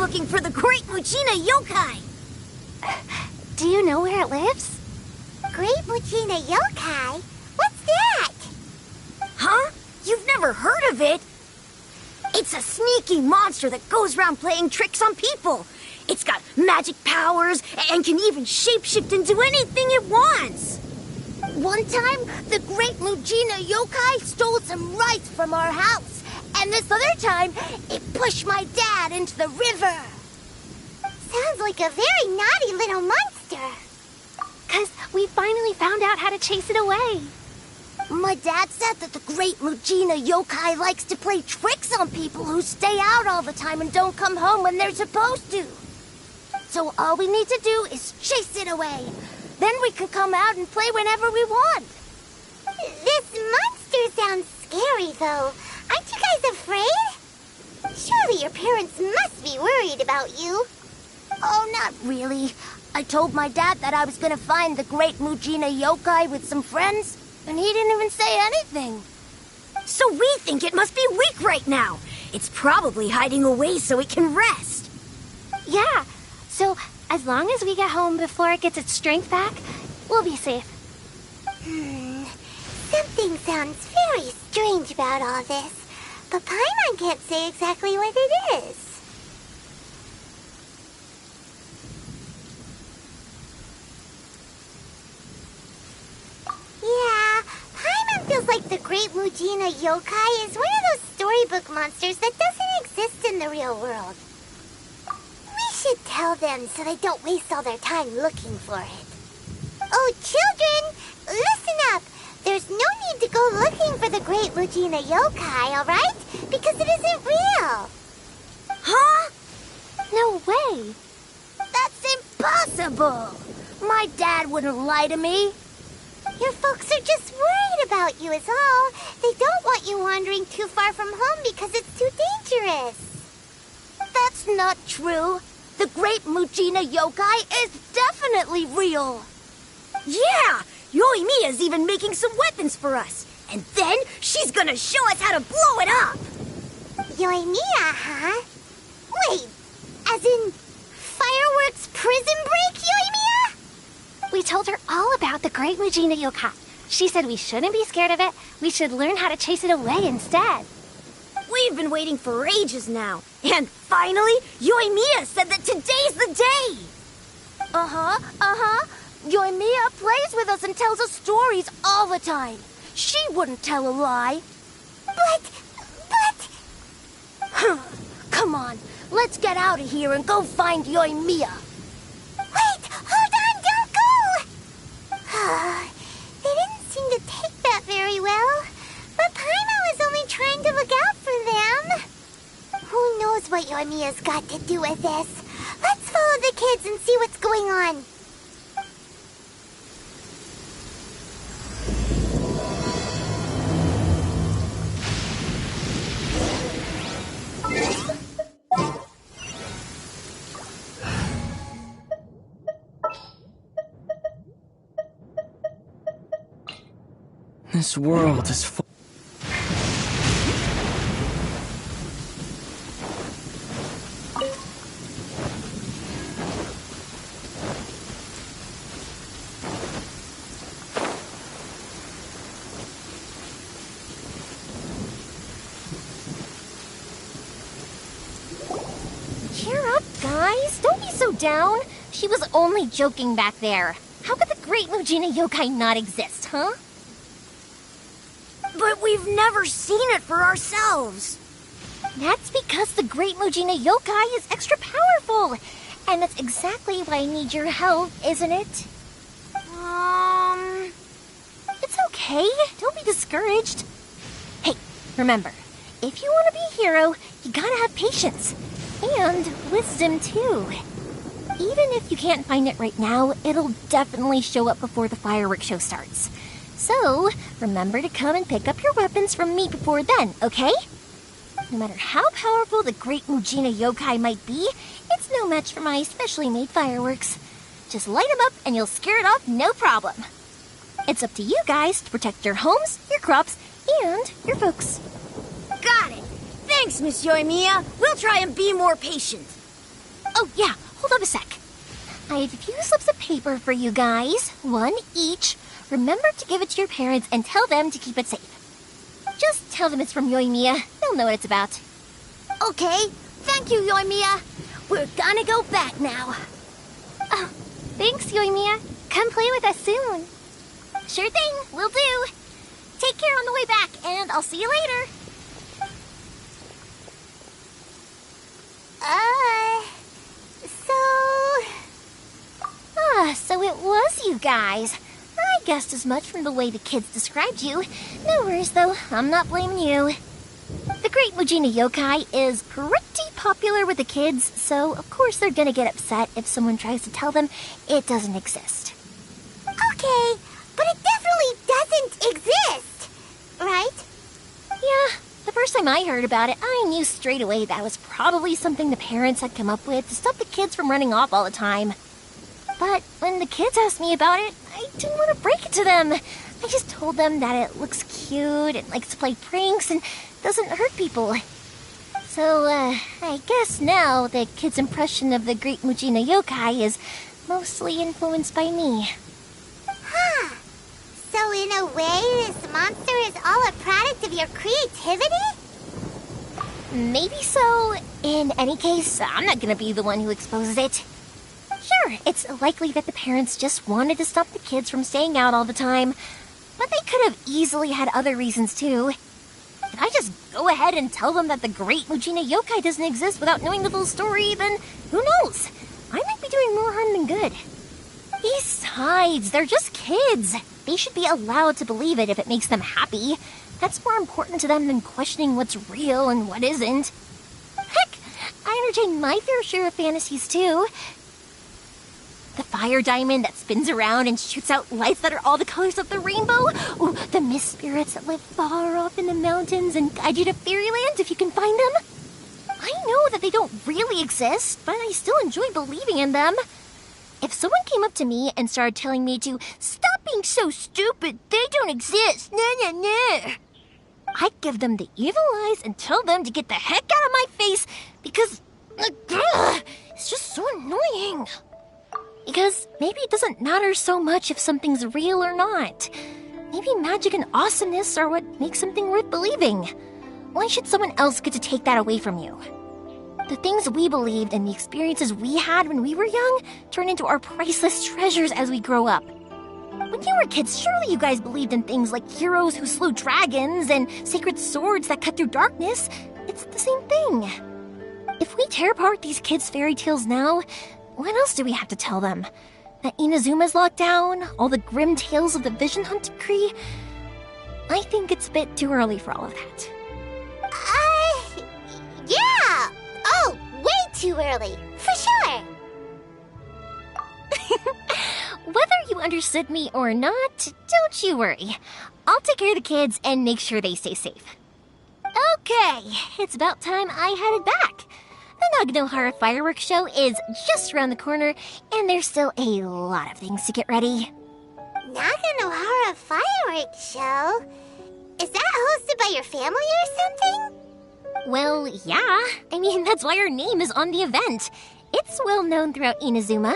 looking for the Great Muchina Yokai. Do you know where it lives? Great Muchina Yokai? What's that? Huh? You've never heard of it? It's a sneaky monster that goes around playing tricks on people. It's got magic powers and can even shapeshift into anything it wants. One time, the Great Muchina Yokai stole some rice from our house. And this other time, it pushed my dad into the river. Sounds like a very naughty little monster. 'Cause we finally found out how to chase it away. My dad said that the Great Muchina Yokai likes to play tricks on people who stay out all the time and don't come home when they're supposed to. So all we need to do is chase it away. Then we can come out and play whenever we want. This monster sounds scary, though. Aren't you guys afraid? Surely your parents must be worried about you. Oh, not really. I told my dad that I was gonna find the Great Muchina Yokai with some friends, and he didn't even say anything. So we think it must be weak right now. It's probably hiding away so it can rest. Yeah, so as long as we get home before it gets its strength back, we'll be safe. Something sounds very strange about all this, but Paimon can't say exactly what it is. Yeah, Paimon feels like the Great Muchina Yokai is one of those storybook monsters that doesn't exist in the real world. We should tell them so they don't waste all their time looking for it. Oh, children, listen up. There's no need to go looking for the Great Muchina Yokai, all right? Because it isn't real. Huh? No way. That's impossible. My dad wouldn't lie to me. Your folks are just worried about you is all. They don't want you wandering too far from home because it's too dangerous. That's not true. The Great Muchina Yokai is definitely real. Yeah! Yoimiya's even making some weapons for us. And then she's gonna show us how to blow it up! Yoimiya, huh? Wait, as in fireworks prison break, Yoimiya? We told her all about the Great Muchina Yokai. She said we shouldn't be scared of it. We should learn how to chase it away instead. We've been waiting for ages now. And finally, Yoimiya said that today's the day! Uh-huh. Yoimiya plays with us and tells us stories all the time. She wouldn't tell a lie. But... Come on, let's get out of here and go find Yoimiya. Wait, hold on, don't go! They didn't seem to take that very well. But Paimon was only trying to look out for them. Who knows what Yoimiya's got to do with this? Let's follow the kids and see what's going on. This world is full. Cheer up, guys. Don't be so down. She was only joking back there. How could the Great Muchina Yokai not exist, huh? But we've never seen it for ourselves. That's because the Great Muchina Yokai is extra powerful. And that's exactly why I need your help, isn't it? It's okay. Don't be discouraged. Hey, remember, if you want to be a hero, you gotta have patience. And wisdom, too. Even if you can't find it right now, it'll definitely show up before the fireworks show starts. So, remember to come and pick up your weapons from me before then, okay? No matter how powerful the Great Muchina Yokai might be, it's no match for my specially made fireworks. Just light them up and you'll scare it off no problem. It's up to you guys to protect your homes, your crops, and your folks. Got it! Thanks, Miss Yoimiya. We'll try and be more patient. Oh, yeah, hold on a sec. I have a few slips of paper for you guys, one each. Remember to give it to your parents and tell them to keep it safe. Just tell them it's from Yoimiya. They'll know what it's about. Okay, thank you, Yoimiya. We're gonna go back now. Oh, thanks, Yoimiya. Come play with us soon. Sure thing, will do. Take care on the way back, and I'll see you later. So it was you guys. I guessed as much from the way the kids described you. No worries, though. I'm not blaming you. The Great Mujina Yokai is pretty popular with the kids, so of course they're gonna get upset if someone tries to tell them it doesn't exist. Okay, but it definitely doesn't exist, right? Yeah, the first time I heard about it, I knew straight away that was probably something the parents had come up with to stop the kids from running off all the time. But when the kids asked me about it, I didn't want to break it to them. I just told them that it looks cute and likes to play pranks and doesn't hurt people. So, I guess now the kids' impression of the Great Mujina Yokai is mostly influenced by me. Huh. So in a way, this monster is all a product of your creativity? Maybe so. In any case, I'm not gonna be the one who exposes it. Sure, it's likely that the parents just wanted to stop the kids from staying out all the time, but they could have easily had other reasons too. If I just go ahead and tell them that the Great Mujina Yokai doesn't exist without knowing the full story, then who knows? I might be doing more harm than good. Besides, they're just kids. They should be allowed to believe it if it makes them happy. That's more important to them than questioning what's real and what isn't. Heck, I entertain my fair share of fantasies too. The fire diamond that spins around and shoots out lights that are all the colors of the rainbow. Ooh, the mist spirits that live far off in the mountains and guide you to fairyland if you can find them. I know that they don't really exist, but I still enjoy believing in them. If someone came up to me and started telling me to stop being so stupid, they don't exist, nah. I'd give them the evil eyes and tell them to get the heck out of my face because it's just so annoying. Because maybe it doesn't matter so much if something's real or not. Maybe magic and awesomeness are what makes something worth believing. Why should someone else get to take that away from you? The things we believed and the experiences we had when we were young turn into our priceless treasures as we grow up. When you were kids, surely you guys believed in things like heroes who slew dragons and sacred swords that cut through darkness. It's the same thing. If we tear apart these kids' fairy tales now, what else do we have to tell them? That Inazuma's locked down? All the grim tales of the Vision Hunt decree? I think it's a bit too early for all of that. Yeah! Oh, way too early, for sure! Whether you understood me or not, don't you worry. I'll take care of the kids and make sure they stay safe. Okay, it's about time I headed back. The Naganohara fireworks show is just around the corner, and there's still a lot of things to get ready. Naganohara fireworks show? Is that hosted by your family or something? Well, yeah. I mean, that's why our name is on the event. It's well known throughout Inazuma.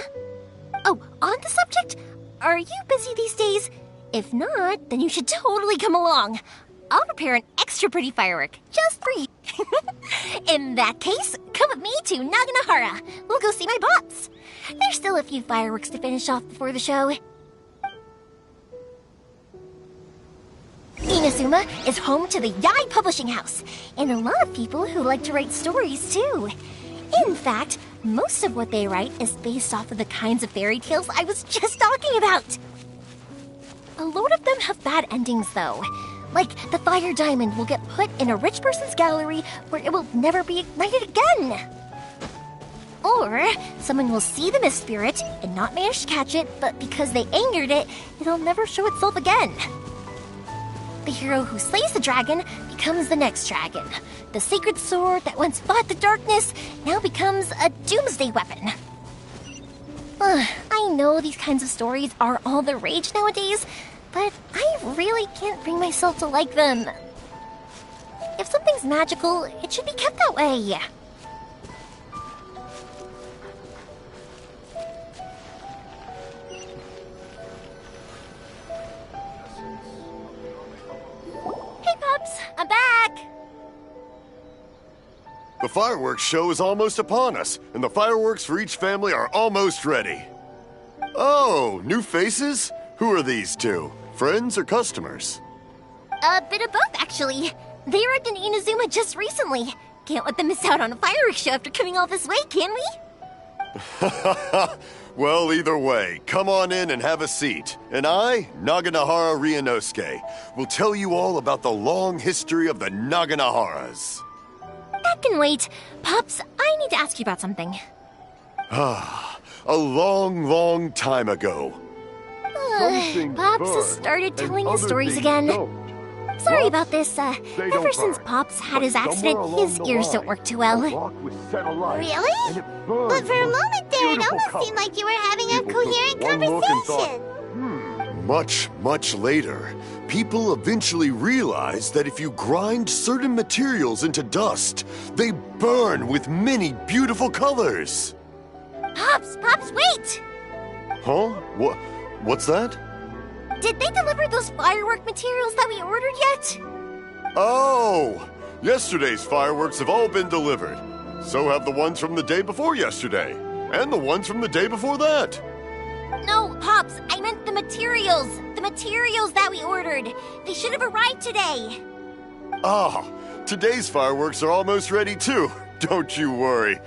Oh, on the subject, are you busy these days? If not, then you should totally come along. I'll prepare an extra pretty firework just for you. In that case, come with me to Naganohara. We'll go see my bots. There's still a few fireworks to finish off before the show. Inazuma is home to the Yai Publishing House, and a lot of people who like to write stories too. In fact, most of what they write is based off of the kinds of fairy tales I was just talking about. A lot of them have bad endings though. Like, the fire diamond will get put in a rich person's gallery where it will never be ignited again. Or, someone will see the mist spirit and not manage to catch it, but because they angered it, it'll never show itself again. The hero who slays the dragon becomes the next dragon. The sacred sword that once fought the darkness now becomes a doomsday weapon. I know these kinds of stories are all the rage nowadays, but I really can't bring myself to like them. If something's magical, it should be kept that way. Pops! I'm back! The fireworks show is almost upon us, and the fireworks for each family are almost ready. Oh, new faces? Who are these two? Friends or customers? A bit of both, actually. They arrived in Inazuma just recently. Can't let them miss out on a fireworks show after coming all this way, can we? Well, either way, come on in and have a seat. And I, Naganahara Ryunosuke, will tell you all about the long history of the Naganaharas. That can wait. Pops, I need to ask you about something. A long, long time ago. Pops has started telling his stories again. Sorry about this. Ever since Pops had his accident, his ears don't work too well. Really? But for a moment there, it almost seemed like you were having a coherent conversation. Much later, people eventually realized that if you grind certain materials into dust, they burn with many beautiful colors. Pops, wait! Huh? What's that? Did they deliver those firework materials that we ordered yet? Oh! Yesterday's fireworks have all been delivered. So have the ones from the day before yesterday. And the ones from the day before that. No, Pops, I meant the materials. The materials that we ordered. They should have arrived today. Ah, today's fireworks are almost ready too. Don't you worry.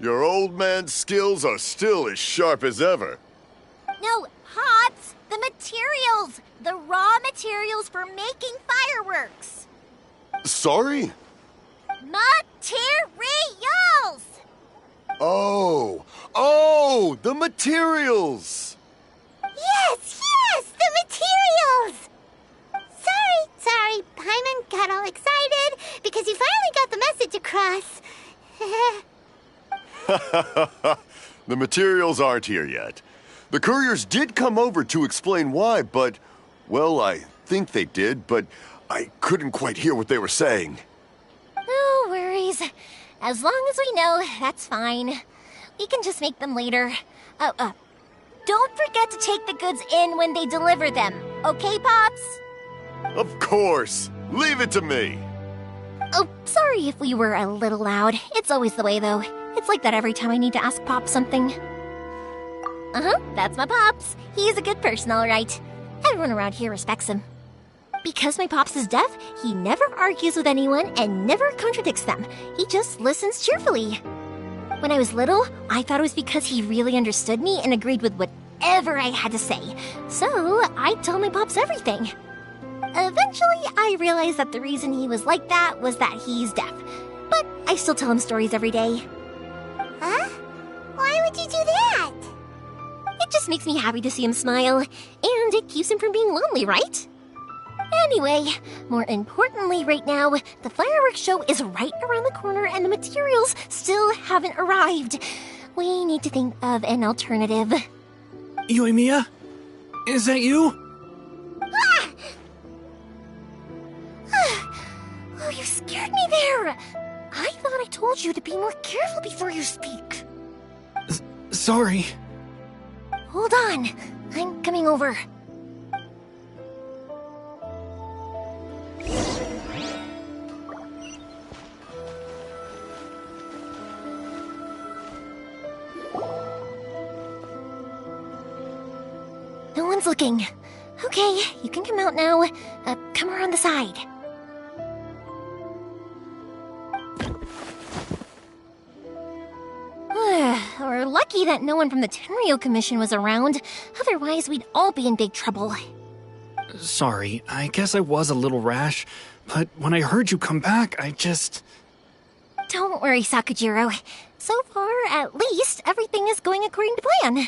Your old man's skills are still as sharp as ever. No, Pops, the materials. The raw materials for making fireworks. Sorry? Materials! Oh, the materials! Yes, the materials! Sorry, Paimon got all excited because he finally got the message across. The materials aren't here yet. The couriers did come over to explain why, but, well, I think they did, but I couldn't quite hear what they were saying. No worries. As long as we know, that's fine. We can just make them later. Don't forget to take the goods in when they deliver them. Okay, Pops? Of course. Leave it to me. Oh, sorry if we were a little loud. It's always the way, though. It's like that every time I need to ask Pops something. That's my Pops. He's a good person, all right. Everyone around here respects him. Because my Pops is deaf, he never argues with anyone and never contradicts them. He just listens cheerfully. When I was little, I thought it was because he really understood me and agreed with whatever I had to say. So I told my Pops everything. Eventually, I realized that the reason he was like that was that he's deaf. But I still tell him stories every day. Huh? Why would you do that? It just makes me happy to see him smile, and it keeps him from being lonely, right? Anyway, more importantly right now, the fireworks show is right around the corner and the materials still haven't arrived. We need to think of an alternative. Yoimiya? Is that you? Oh, you scared me there! I thought I told you to be more careful before you speak. Sorry. Hold on, I'm coming over. No one's looking. Okay, you can come out now. Come around the side. We're lucky that no one from the Tenryo Commission was around. Otherwise, we'd all be in big trouble. Sorry, I guess I was a little rash, but when I heard you come back, I just... Don't worry, Sakujiro. So far, at least, everything is going according to plan.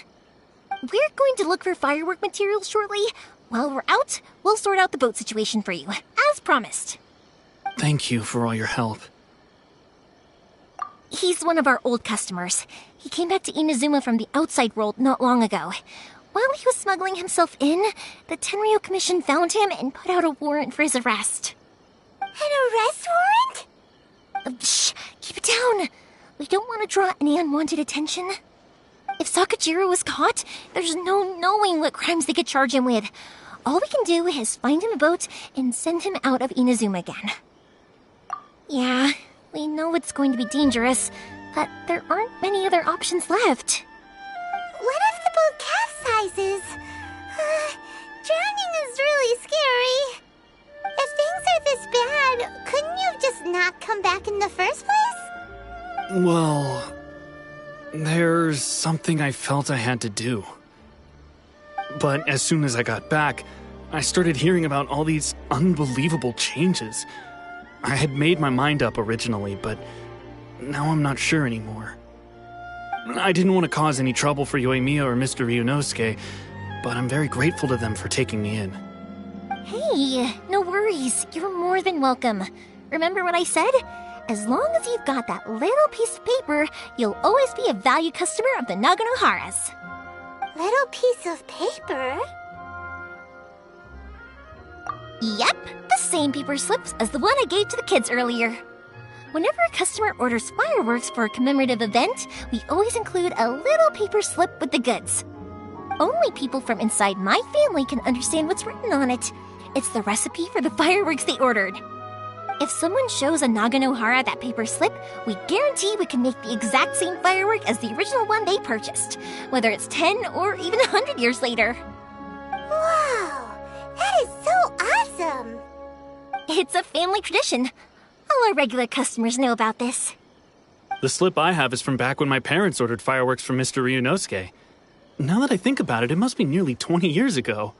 We're going to look for firework materials shortly. While we're out, we'll sort out the boat situation for you, as promised. Thank you for all your help. He's one of our old customers. He came back to Inazuma from the outside world not long ago. While he was smuggling himself in, the Tenryo Commission found him and put out a warrant for his arrest. An arrest warrant? Shh! Keep it down! We don't want to draw any unwanted attention. If Sakujiro was caught, there's no knowing what crimes they could charge him with. All we can do is find him a boat and send him out of Inazuma again. Yeah, we know it's going to be dangerous, but there aren't many other options left. What if the boat capsizes? Drowning is really scary. If things are this bad, couldn't you have just not come back in the first place? Well, there's something I felt I had to do. But as soon as I got back, I started hearing about all these unbelievable changes. I had made my mind up originally, but now I'm not sure anymore. I didn't want to cause any trouble for Yoimiya or Mr. Ryunosuke, but I'm very grateful to them for taking me in. Hey, no worries. You're more than welcome. Remember what I said? As long as you've got that little piece of paper, you'll always be a valued customer of the Naganohara's. Little piece of paper? Yep, the same paper slips as the one I gave to the kids earlier. Whenever a customer orders fireworks for a commemorative event, we always include a little paper slip with the goods. Only people from inside my family can understand what's written on it. It's the recipe for the fireworks they ordered. If someone shows a Naganohara that paper slip, we guarantee we can make the exact same firework as the original one they purchased, whether it's 10 or even 100 years later. Wow, that is so awesome! It's a family tradition. All our regular customers know about this. The slip I have is from back when my parents ordered fireworks from Mr. Ryunosuke. Now that I think about it, it must be nearly 20 years ago.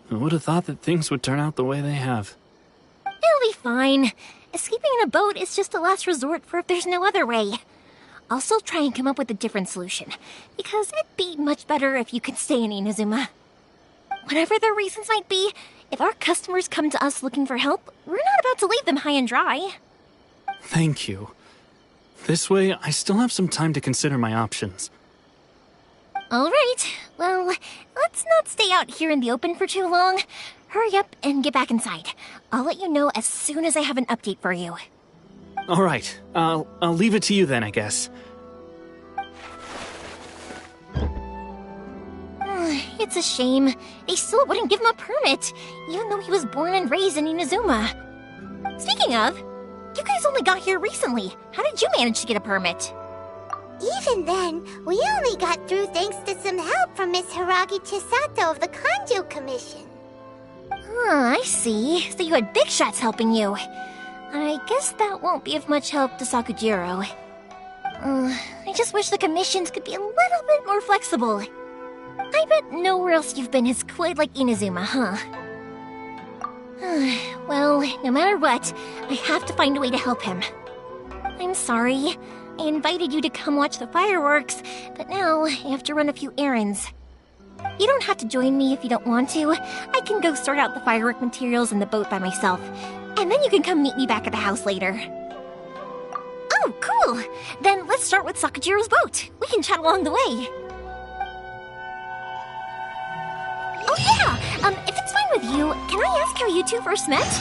I would have thought that things would turn out the way they have. It'll be fine. Escaping in a boat is just a last resort for if there's no other way. I'll still try and come up with a different solution, because it'd be much better if you could stay in Inazuma. Whatever their reasons might be, if our customers come to us looking for help, we're not about to leave them high and dry. Thank you. This way, I still have some time to consider my options. All right, well, let's not stay out here in the open for too long. Hurry up and get back inside. I'll let you know as soon as I have an update for you. All right, I'll leave it to you then, I guess. It's a shame. They still wouldn't give him a permit, even though he was born and raised in Inazuma. Speaking of, you guys only got here recently. How did you manage to get a permit? Even then, we only got through thanks to some help from Miss Hiragi Chisato of the Kanjo Commission. I see. So you had big shots helping you. I guess that won't be of much help to Sakujiro. I just wish the commissions could be a little bit more flexible. I bet nowhere else you've been is quite like Inazuma, huh? Well, no matter what, I have to find a way to help him. I'm sorry. I invited you to come watch the fireworks, but now I have to run a few errands. You don't have to join me if you don't want to. I can go sort out the firework materials in the boat by myself, and then you can come meet me back at the house later. Oh, cool! Then let's start with Sakujiro's boat. We can chat along the way. Oh yeah! If it's fine with you, can I ask how you two first met?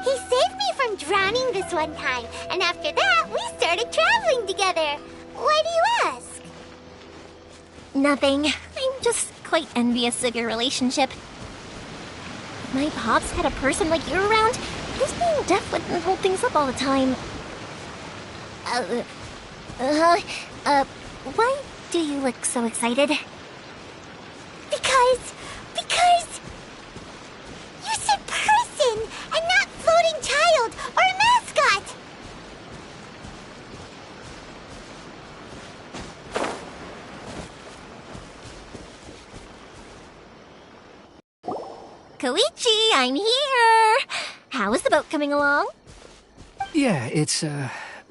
He saved me from drowning this one time, and after that, we started traveling together. Why do you ask? Nothing. I'm just quite envious of your relationship. If my pops had a person like you around, his being deaf wouldn't hold things up all the time. Why do you look so excited? Because... You said person, and not floating child, or mascot! Koichi, I'm here! How is the boat coming along? Yeah, it's,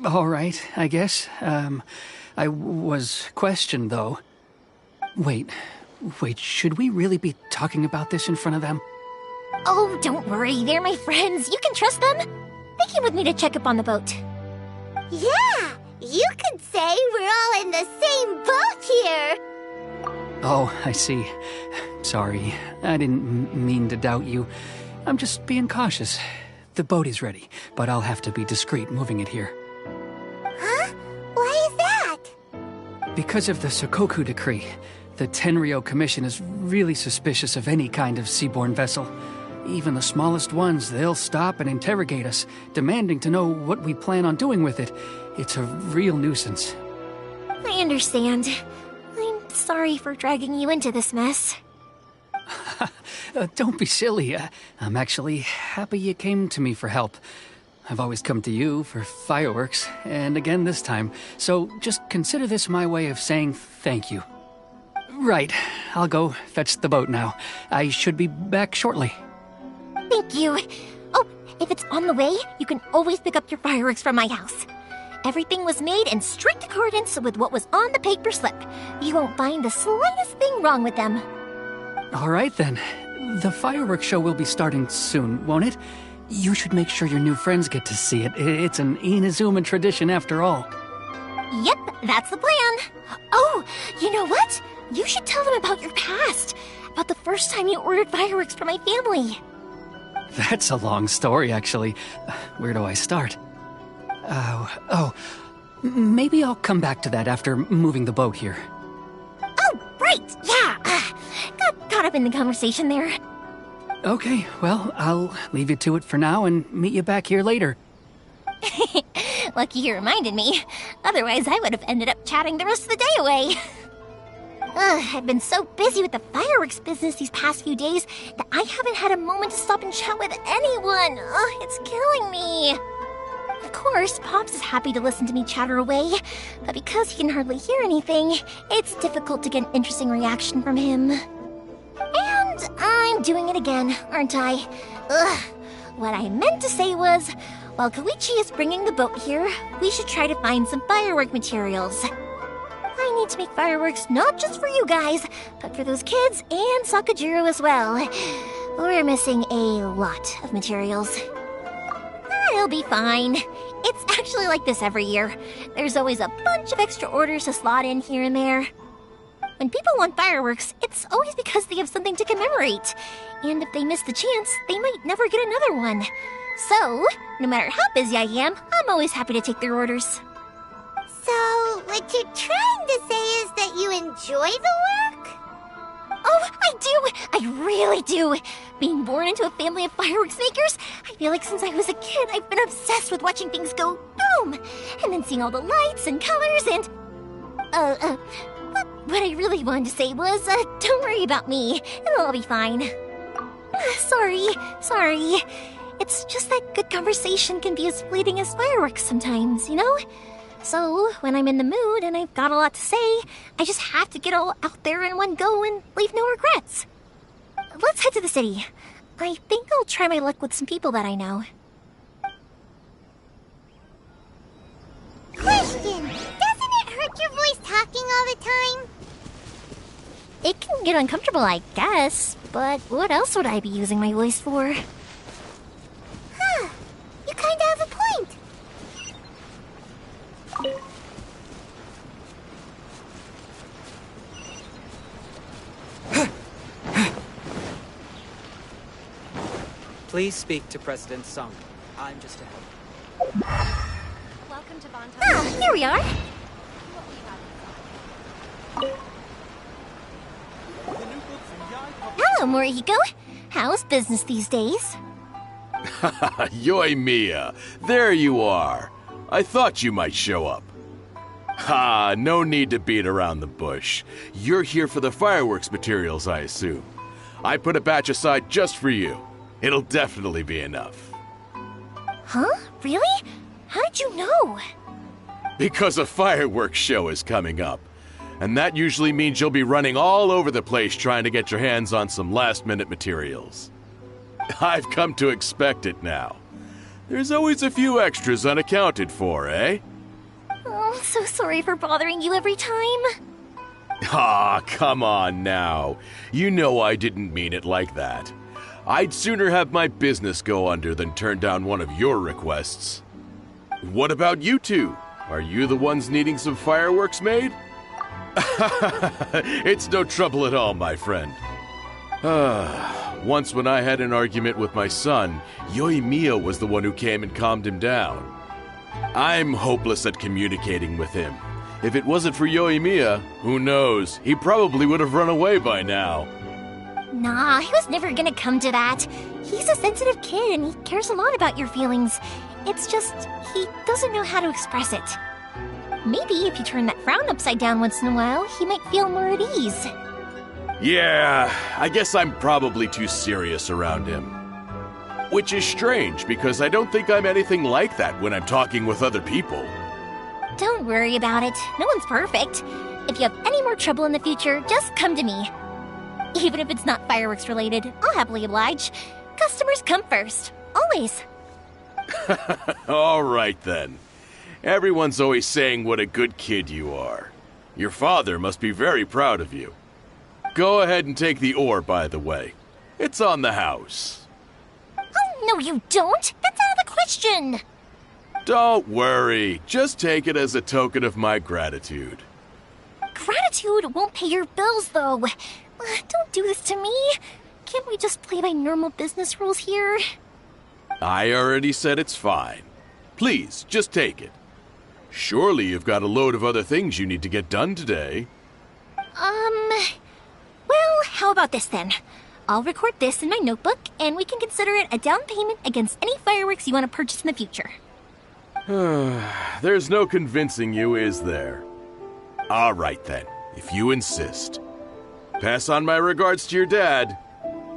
all right, I guess. I was questioned, though. Wait, should we really be talking about this in front of them? Oh, don't worry, they're my friends. You can trust them. They came with me to check up on the boat. Yeah, you could say we're all in the same boat here. Oh, I see. Sorry, I didn't mean to doubt you. I'm just being cautious. The boat is ready, but I'll have to be discreet moving it here. Huh? Why is that? Because of the Sokoku decree, The Tenryo Commission is really suspicious of any kind of seaborne vessel. Even the smallest ones, they'll stop and interrogate us, demanding to know what we plan on doing with it. It's a real nuisance. I understand. I'm sorry for dragging you into this mess. Don't be silly. I'm actually happy you came to me for help. I've always come to you for fireworks, and again this time, so just consider this my way of saying thank you. Right, I'll go fetch the boat now. I should be back shortly. Thank you. Oh, if it's on the way, you can always pick up your fireworks from my house. Everything was made in strict accordance with what was on the paper slip. You won't find the slightest thing wrong with them. All right then. The fireworks show will be starting soon, won't it? You should make sure your new friends get to see it. It's an Inazuma tradition after all. Yep, that's the plan. Oh, you know what? You should tell them about your past. About the first time you ordered fireworks for my family. That's a long story, actually. Where do I start? Maybe I'll come back to that after moving the boat here. Oh, right, yeah. Got caught up in the conversation there. Okay, well, I'll leave you to it for now and meet you back here later. Lucky you reminded me. Otherwise, I would have ended up chatting the rest of the day away. I've been so busy with the fireworks business these past few days that I haven't had a moment to stop and chat with anyone. It's killing me. Of course, Pops is happy to listen to me chatter away, but because he can hardly hear anything, it's difficult to get an interesting reaction from him. And I'm doing it again, aren't I? What I meant to say was, while Koichi is bringing the boat here, we should try to find some firework materials. I need to make fireworks not just for you guys, but for those kids and Sakajiro as well. We're missing a lot of materials. It'll be fine. It's actually like this every year. There's always a bunch of extra orders to slot in here and there. When people want fireworks, it's always because they have something to commemorate. And if they miss the chance, they might never get another one. So, no matter how busy I am, I'm always happy to take their orders. So, what you're trying to say is that you enjoy the work? Oh, I do! I really do! Being born into a family of fireworks makers, I feel like since I was a kid, I've been obsessed with watching things go boom! And then seeing all the lights and colors and... What I really wanted to say was, don't worry about me. It'll all be fine. Sorry. It's just that good conversation can be as fleeting as fireworks sometimes, you know? So, when I'm in the mood and I've got a lot to say, I just have to get all out there in one go and leave no regrets. Let's head to the city. I think I'll try my luck with some people that I know. Question! Doesn't it hurt your voice talking all the time? It can get uncomfortable, I guess, but what else would I be using my voice for? Huh. You kinda have a point. Please speak to President Sung. I'm just ahead. Welcome to Bonton. Ah, here we are. Hello, Morihiko. How's business these days? Yoi Mia, there you are. I thought you might show up. Ha, no need to beat around the bush. You're here for the fireworks materials, I assume. I put a batch aside just for you. It'll definitely be enough. Huh? Really? How did you know? Because a fireworks show is coming up. And that usually means you'll be running all over the place trying to get your hands on some last-minute materials. I've come to expect it now. There's always a few extras unaccounted for, eh? Oh, I'm so sorry for bothering you every time. Ah, come on now. You know I didn't mean it like that. I'd sooner have my business go under than turn down one of your requests. What about you two? Are you the ones needing some fireworks made? It's no trouble at all, my friend. Once when I had an argument with my son, Yoi Mia was the one who came and calmed him down. I'm hopeless at communicating with him. If it wasn't for Yoimiya, who knows? He probably would have run away by now. Nah, he was never gonna come to that. He's a sensitive kid and he cares a lot about your feelings. It's just, he doesn't know how to express it. Maybe if you turn that frown upside down once in a while, he might feel more at ease. Yeah, I guess I'm probably too serious around him. Which is strange, because I don't think I'm anything like that when I'm talking with other people. Don't worry about it. No one's perfect. If you have any more trouble in the future, just come to me. Even if it's not fireworks related, I'll happily oblige. Customers come first. Always. All right then. Everyone's always saying what a good kid you are. Your father must be very proud of you. Go ahead and take the ore, by the way. It's on the house. Oh, no you don't. That's out of the question. Don't worry. Just take it as a token of my gratitude. Gratitude won't pay your bills, though. Don't do this to me. Can't we just play by normal business rules here? I already said it's fine. Please, just take it. Surely you've got a load of other things you need to get done today. Well, how about this then? I'll record this in my notebook, and we can consider it a down payment against any fireworks you want to purchase in the future. There's no convincing you, is there? All right then, if you insist. Pass on my regards to your dad.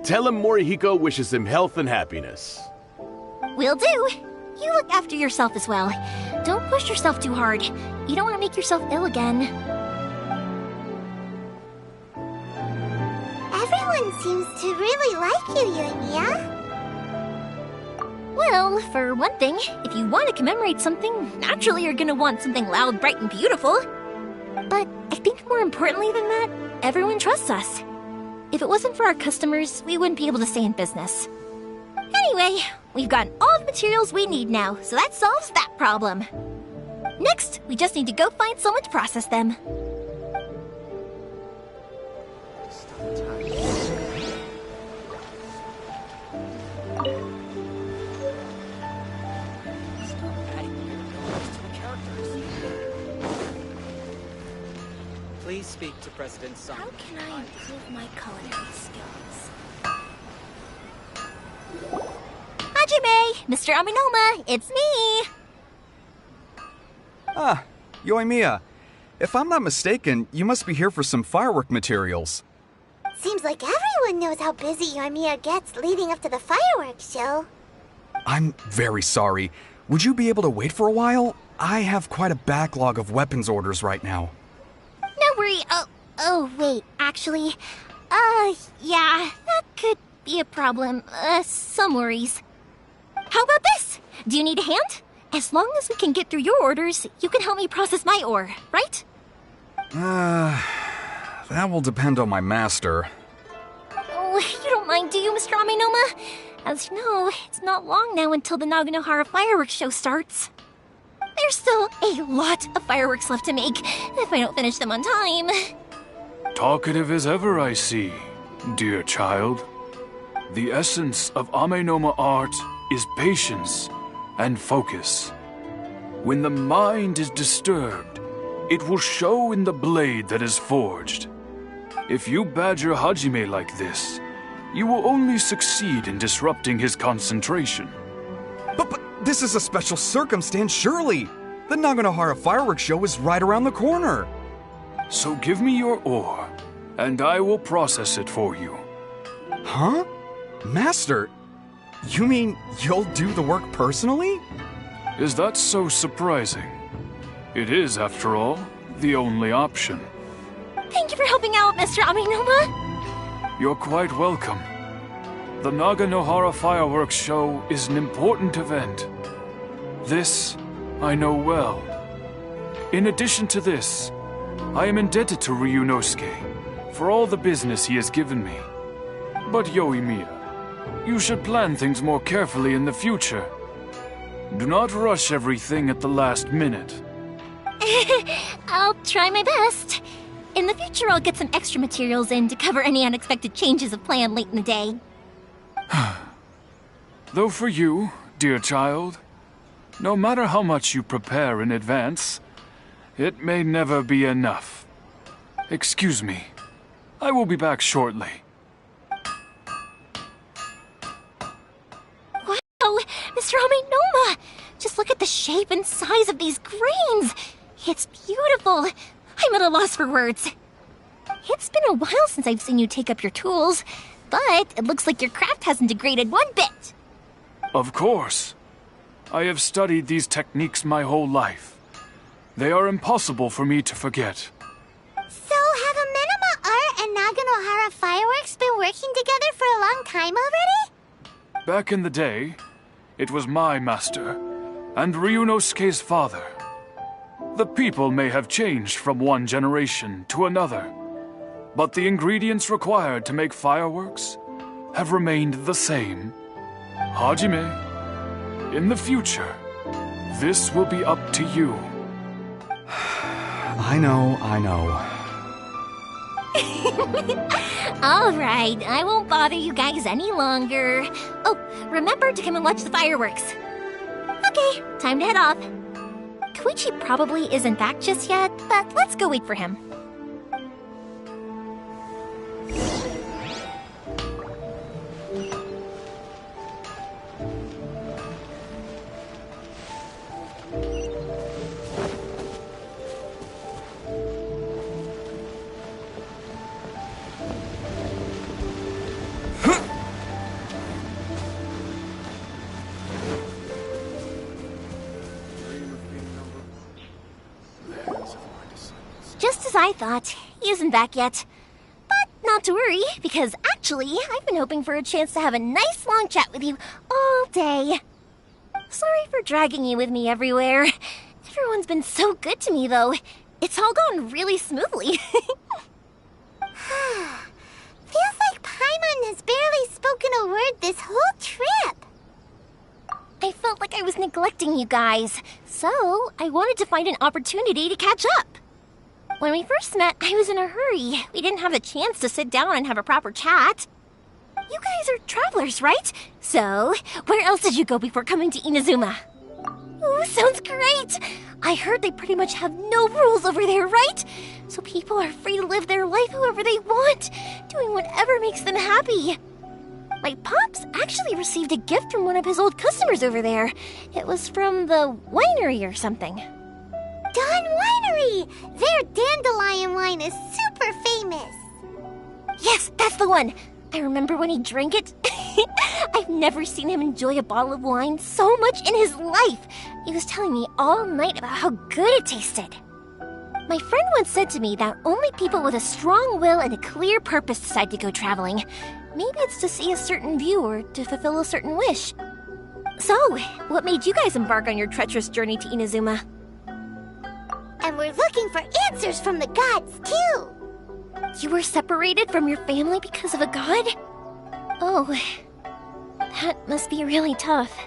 Tell him Morihiko wishes him health and happiness. Will do. You look after yourself as well. Don't push yourself too hard. You don't want to make yourself ill again. Everyone seems to really like you, Yoimiya. Well, for one thing, if you want to commemorate something, naturally you're gonna want something loud, bright, and beautiful. But I think more importantly than that, everyone trusts us. If it wasn't for our customers, we wouldn't be able to stay in business. Anyway, we've gotten all the materials we need now, so that solves that problem. Next, we just need to go find someone to process them. Please speak to President Sung. How can I improve my culinary skills? Hajime! Mr. Aminoma, it's me! Ah, Yoimiya. If I'm not mistaken, you must be here for some firework materials. Seems like everyone knows how busy Yoimiya gets leading up to the fireworks show. I'm very sorry. Would you be able to wait for a while? I have quite a backlog of weapons orders right now. No worry. Oh, wait, actually. Yeah, that could be a problem. Some worries. How about this? Do you need a hand? As long as we can get through your orders, you can help me process my ore, right? That will depend on my master. Oh, you don't mind, do you, Mr. Aminoma? As you know, it's not long now until the Naganohara fireworks show starts. There's still a lot of fireworks left to make, if I don't finish them on time. Talkative as ever, I see, dear child. The essence of Amenoma art is patience and focus. When the mind is disturbed, it will show in the blade that is forged. If you badger Hajime like this, you will only succeed in disrupting his concentration. But this is a special circumstance, surely. The Naganohara fireworks show is right around the corner. So give me your ore, and I will process it for you. Huh? Master, you mean you'll do the work personally? Is that so surprising? It is, after all, the only option. Thank you for helping out, Mr. Aminoma. You're quite welcome. The Naganohara fireworks show is an important event. This I know well. In addition to this, I am indebted to Ryunosuke for all the business he has given me. But Yoimiya, you should plan things more carefully in the future. Do not rush everything at the last minute. I'll try my best. In the future, I'll get some extra materials in to cover any unexpected changes of plan late in the day. Though for you, dear child, no matter how much you prepare in advance, it may never be enough. Excuse me. I will be back shortly. Wow, Mr. Amenoma! Just look at the shape and size of these grains! It's beautiful! I'm at a loss for words. It's been a while since I've seen you take up your tools, but it looks like your craft hasn't degraded one bit. Of course. I have studied these techniques my whole life. They are impossible for me to forget. So, have Amenoma Art and Naganohara Fireworks been working together for a long time already? Back in the day, it was my master, and Ryunosuke's father. The people may have changed from one generation to another, but the ingredients required to make fireworks have remained the same. Hajime, in the future, this will be up to you. I know. All right, I won't bother you guys any longer. Oh, remember to come and watch the fireworks. Okay, time to head off. Koichi probably isn't back just yet, but let's go wait for him. Just as I thought, he isn't back yet. But not to worry, because actually, I've been hoping for a chance to have a nice long chat with you all day. Sorry for dragging you with me everywhere. Everyone's been so good to me, though. It's all gone really smoothly. Feels like Paimon has barely spoken a word this whole trip. I felt like I was neglecting you guys, so I wanted to find an opportunity to catch up. When we first met, I was in a hurry. We didn't have a chance to sit down and have a proper chat. You guys are travelers, right? So, where else did you go before coming to Inazuma? Ooh, sounds great! I heard they pretty much have no rules over there, right? So people are free to live their life however they want, doing whatever makes them happy. My pops actually received a gift from one of his old customers over there. It was from the winery or something. Dawn Winery! Their dandelion wine is super famous. Yes, that's the one. I remember when he drank it. I've never seen him enjoy a bottle of wine so much in his life. He was telling me all night about how good it tasted. My friend once said to me that only people with a strong will and a clear purpose decide to go traveling. Maybe it's to see a certain view or to fulfill a certain wish. So, what made you guys embark on your treacherous journey to Inazuma? And we're looking for answers from the gods, too. You were separated from your family because of a god? Oh, that must be really tough.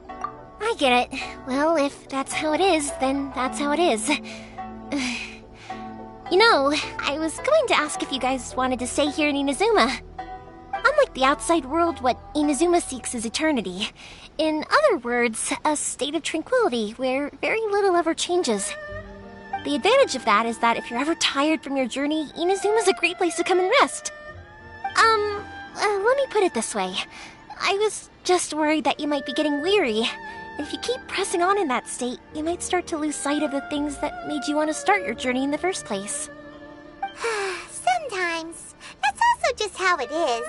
I get it. Well, if that's how it is, then that's how it is. You know, I was going to ask if you guys wanted to stay here in Inazuma. Unlike the outside world, what Inazuma seeks is eternity. In other words, a state of tranquility where very little ever changes. The advantage of that is that if you're ever tired from your journey, Inazuma's a great place to come and rest. Let me put it this way. I was just worried that you might be getting weary. If you keep pressing on in that state, you might start to lose sight of the things that made you want to start your journey in the first place. Sometimes. That's also just how it is.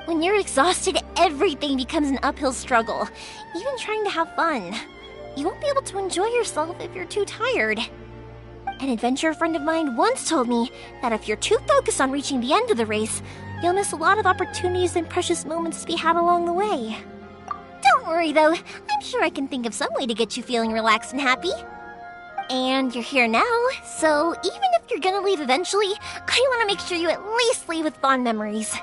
When you're exhausted, everything becomes an uphill struggle. Even trying to have fun. You won't be able to enjoy yourself if you're too tired. An adventurer friend of mine once told me that if you're too focused on reaching the end of the race, you'll miss a lot of opportunities and precious moments to be had along the way. Don't worry though, I'm sure I can think of some way to get you feeling relaxed and happy. And you're here now, so even if you're gonna leave eventually, I want to make sure you at least leave with fond memories.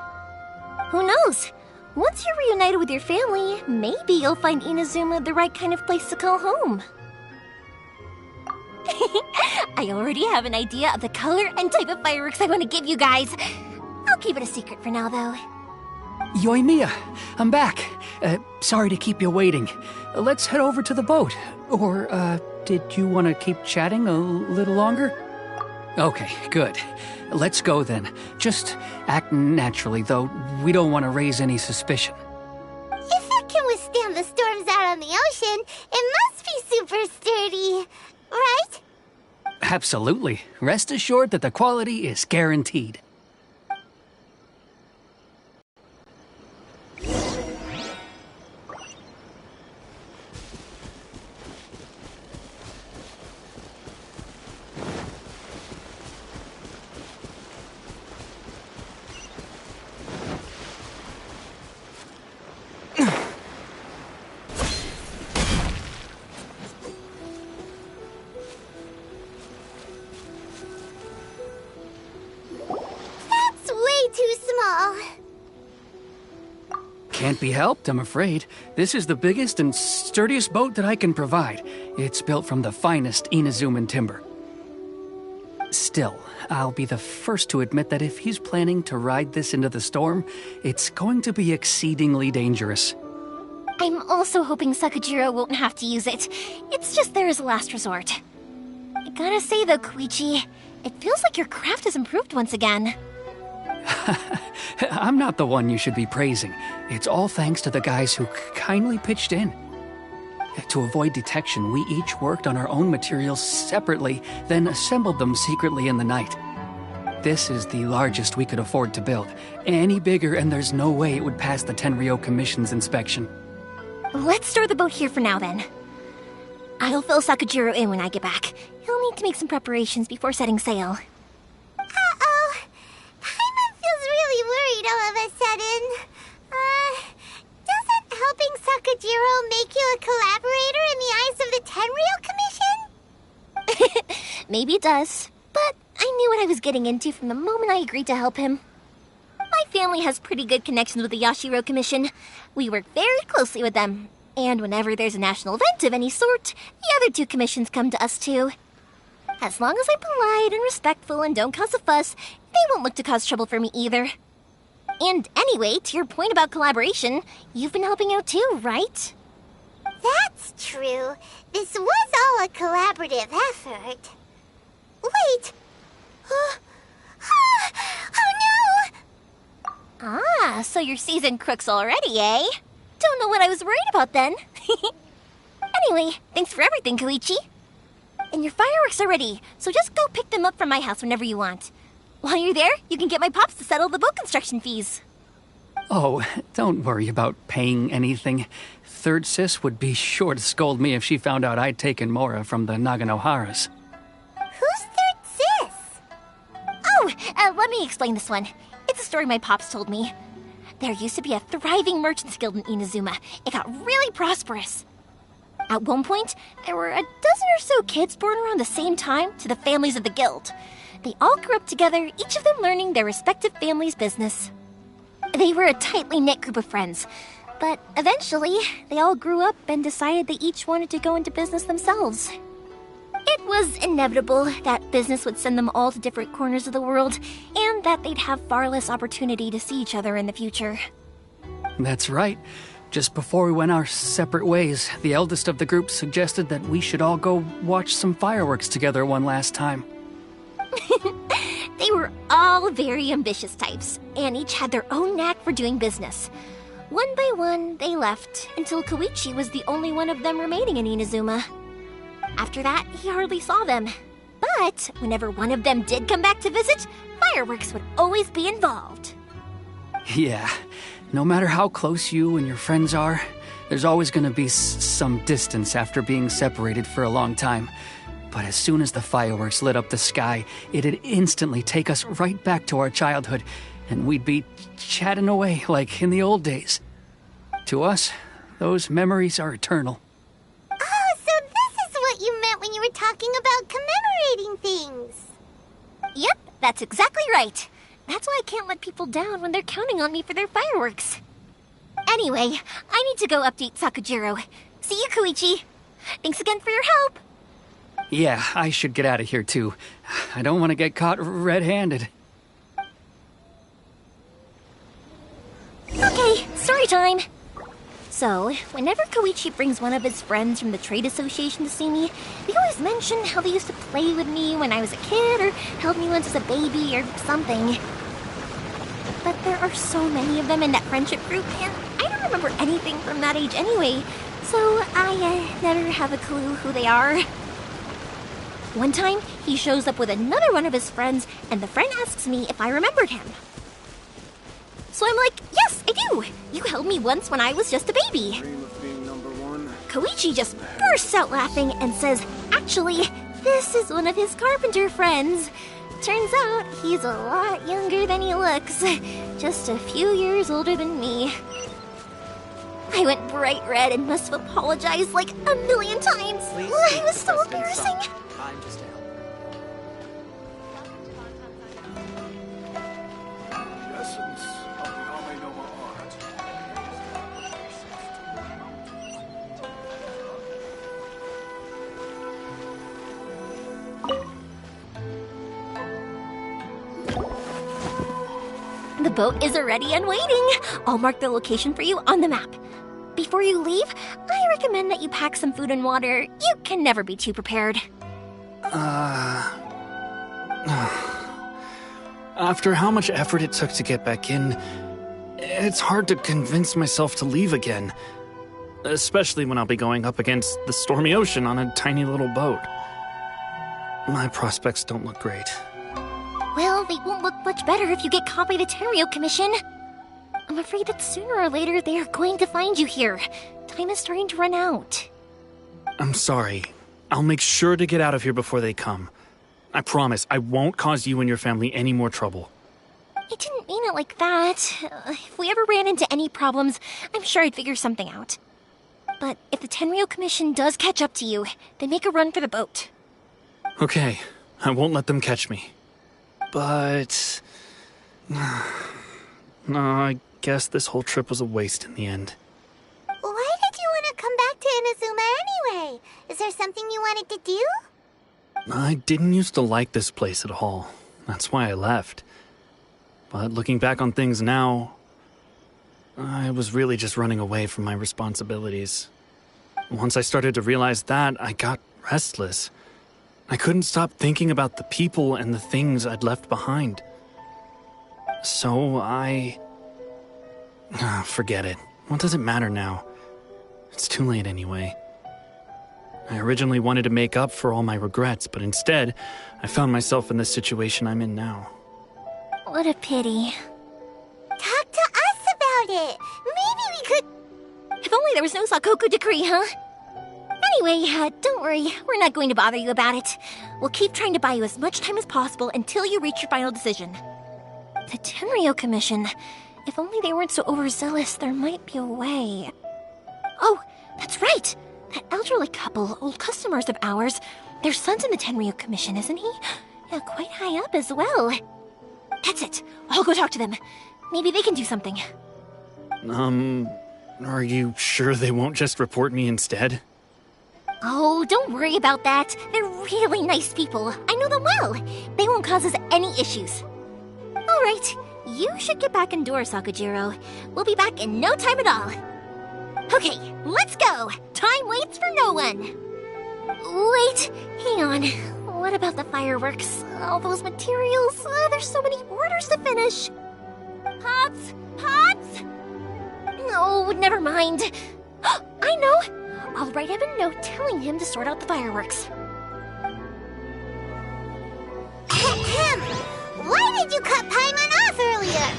Who knows? Once you're reunited with your family, maybe you'll find Inazuma the right kind of place to call home. I already have an idea of the color and type of fireworks I want to give you guys. I'll keep it a secret for now, though. Yoimiya, I'm back. Sorry to keep you waiting. Let's head over to the boat. Or, did you want to keep chatting a little longer? Okay, good. Let's go then. Just act naturally, though. We don't want to raise any suspicion. If it can withstand the storms out on the ocean, it must be super sturdy, right? Absolutely. Rest assured that the quality is guaranteed. Can't be helped, I'm afraid. This is the biggest and sturdiest boat that I can provide. It's built from the finest Inazuman timber. Still, I'll be the first to admit that if he's planning to ride this into the storm, it's going to be exceedingly dangerous. I'm also hoping Sakajiro won't have to use it. It's just there as a last resort. I gotta say though, Koichi, it feels like your craft has improved once again. I'm not the one you should be praising. It's all thanks to the guys who kindly pitched in. To avoid detection, we each worked on our own materials separately, then assembled them secretly in the night. This is the largest we could afford to build. Any bigger and there's no way it would pass the Tenryou Commission's inspection. Let's store the boat here for now then. I'll fill Sakajiro in when I get back. He'll need to make some preparations before setting sail. Uh-oh. Paimon feels really worried all of a sudden. Doesn't helping Sakajiro make you a collaborator in the eyes of the Tenryou Commission? Maybe it does, but I knew what I was getting into from the moment I agreed to help him. My family has pretty good connections with the Yashiro Commission. We work very closely with them. And whenever there's a national event of any sort, the other two commissions come to us too. As long as I'm polite and respectful and don't cause a fuss, they won't look to cause trouble for me either. And anyway, to your point about collaboration, you've been helping out too, right? That's true. This was all a collaborative effort. Wait! Oh no! Ah, so you're seasoned crooks already, eh? Don't know what I was worried about then. Anyway, thanks for everything, Koichi. And your fireworks are ready, so just go pick them up from my house whenever you want. While you're there, you can get my pops to settle the boat construction fees. Oh, don't worry about paying anything. Third Sis would be sure to scold me if she found out I'd taken Mora from the Naganoharas. Who's Third Sis? Oh, let me explain this one. It's a story my pops told me. There used to be a thriving merchants guild in Inazuma. It got really prosperous. At one point, there were a dozen or so kids born around the same time to the families of the guild. They all grew up together, each of them learning their respective family's business. They were a tightly knit group of friends, but eventually, they all grew up and decided they each wanted to go into business themselves. It was inevitable that business would send them all to different corners of the world, and that they'd have far less opportunity to see each other in the future. That's right. Just before we went our separate ways, the eldest of the group suggested that we should all go watch some fireworks together one last time. They were all very ambitious types, and each had their own knack for doing business. One by one, they left, until Koichi was the only one of them remaining in Inazuma. After that, he hardly saw them. But whenever one of them did come back to visit, fireworks would always be involved. Yeah, no matter how close you and your friends are, there's always going to be some distance after being separated for a long time. But as soon as the fireworks lit up the sky, it'd instantly take us right back to our childhood, and we'd be chatting away like in the old days. To us, those memories are eternal. Oh, so this is what you meant when you were talking about commemorating things. Yep, that's exactly right. That's why I can't let people down when they're counting on me for their fireworks. Anyway, I need to go update Sakajiro. See you, Koichi. Thanks again for your help. Yeah, I should get out of here too. I don't want to get caught red-handed. Okay, story time. So, whenever Koichi brings one of his friends from the trade association to see me, they always mention how they used to play with me when I was a kid or held me once as a baby or something. But there are so many of them in that friendship group, and I don't remember anything from that age anyway, so I never have a clue who they are. One time, he shows up with another one of his friends, and the friend asks me if I remembered him. So I'm like, yes, I do! You held me once when I was just a baby. Koichi just bursts out laughing and says, actually, this is one of his carpenter friends. Turns out he's a lot younger than he looks. Just a few years older than me. I went bright red and must have apologized like a million times. It was so embarrassing. I'm just a helper. The boat is already and waiting. I'll mark the location for you on the map. Before you leave, I recommend that you pack some food and water. You can never be too prepared. After how much effort it took to get back in, it's hard to convince myself to leave again. Especially when I'll be going up against the stormy ocean on a tiny little boat. My prospects don't look great. Well, they won't look much better if you get caught by the Tenryou Commission. I'm afraid that sooner or later they are going to find you here. Time is starting to run out. I'm sorry. I'll make sure to get out of here before they come. I promise I won't cause you and your family any more trouble. I didn't mean it like that. If we ever ran into any problems, I'm sure I'd figure something out. But if the Tenryou Commission does catch up to you, then make a run for the boat. Okay, I won't let them catch me. But... no, I guess this whole trip was a waste in the end. Why did you want to come back to Inazuma anyway? Is there something you wanted to do? I didn't used to like this place at all. That's why I left. But looking back on things now, I was really just running away from my responsibilities. Once I started to realize that, I got restless. I couldn't stop thinking about the people and the things I'd left behind. So forget it. What does it matter now? It's too late anyway. I originally wanted to make up for all my regrets, but instead, I found myself in the situation I'm in now. What a pity. Talk to us about it. Maybe we could... If only there was no Sakoku decree, huh? Anyway, don't worry. We're not going to bother you about it. We'll keep trying to buy you as much time as possible until you reach your final decision. The Tenryou Commission. If only they weren't so overzealous, there might be a way. Oh, that's right! That elderly couple, old customers of ours, their son's in the Tenryou Commission, isn't he? Yeah, quite high up as well. That's it. I'll go talk to them. Maybe they can do something. Are you sure they won't just report me instead? Oh, don't worry about that. They're really nice people. I know them well. They won't cause us any issues. All right, you should get back indoors, Sakujiro. We'll be back in no time at all. Okay, let's go. Time waits for no one. Wait, hang on. What about the fireworks? All those materials? There's so many orders to finish. Pops? Pops? No, never mind. I know. I'll write him a note telling him to sort out the fireworks. Ahem! Why did you cut Paimon off earlier?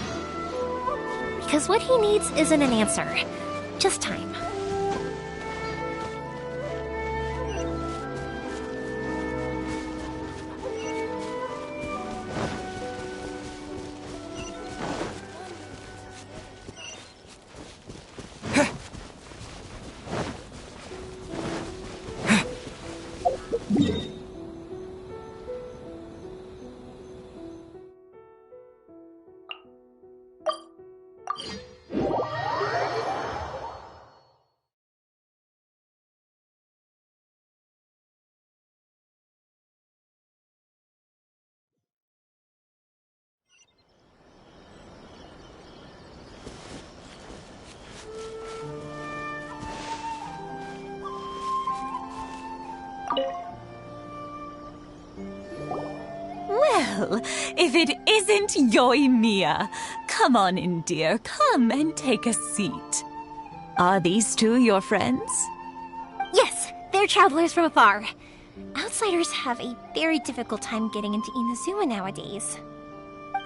Because what he needs isn't an answer, just time. Well, if it isn't Yoimiya. Come on in, dear. Come and take a seat. Are these two your friends? Yes, they're travelers from afar. Outsiders have a very difficult time getting into Inazuma nowadays.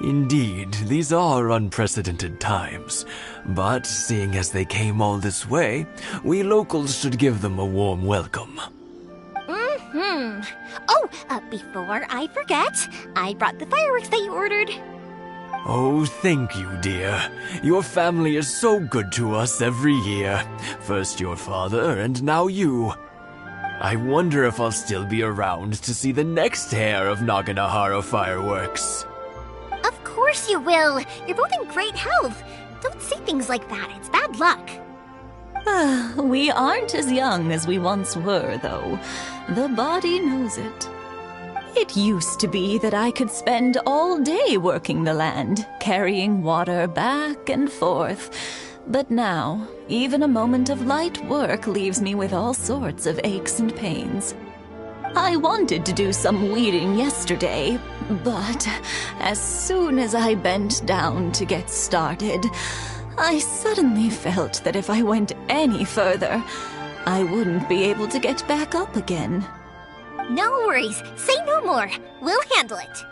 Indeed, these are unprecedented times. But seeing as they came all this way, we locals should give them a warm welcome. Oh, before I forget, I brought the fireworks that you ordered. Oh, thank you, dear. Your family is so good to us every year. First your father, and now you. I wonder if I'll still be around to see the next hair of Naganohara fireworks. Of course you will. You're both in great health. Don't say things like that. It's bad luck. We aren't as young as we once were, though. The body knows it. It used to be that I could spend all day working the land, carrying water back and forth. But now, even a moment of light work leaves me with all sorts of aches and pains. I wanted to do some weeding yesterday, but as soon as I bent down to get started, I suddenly felt that if I went any further, I wouldn't be able to get back up again. No worries. Say no more. We'll handle it.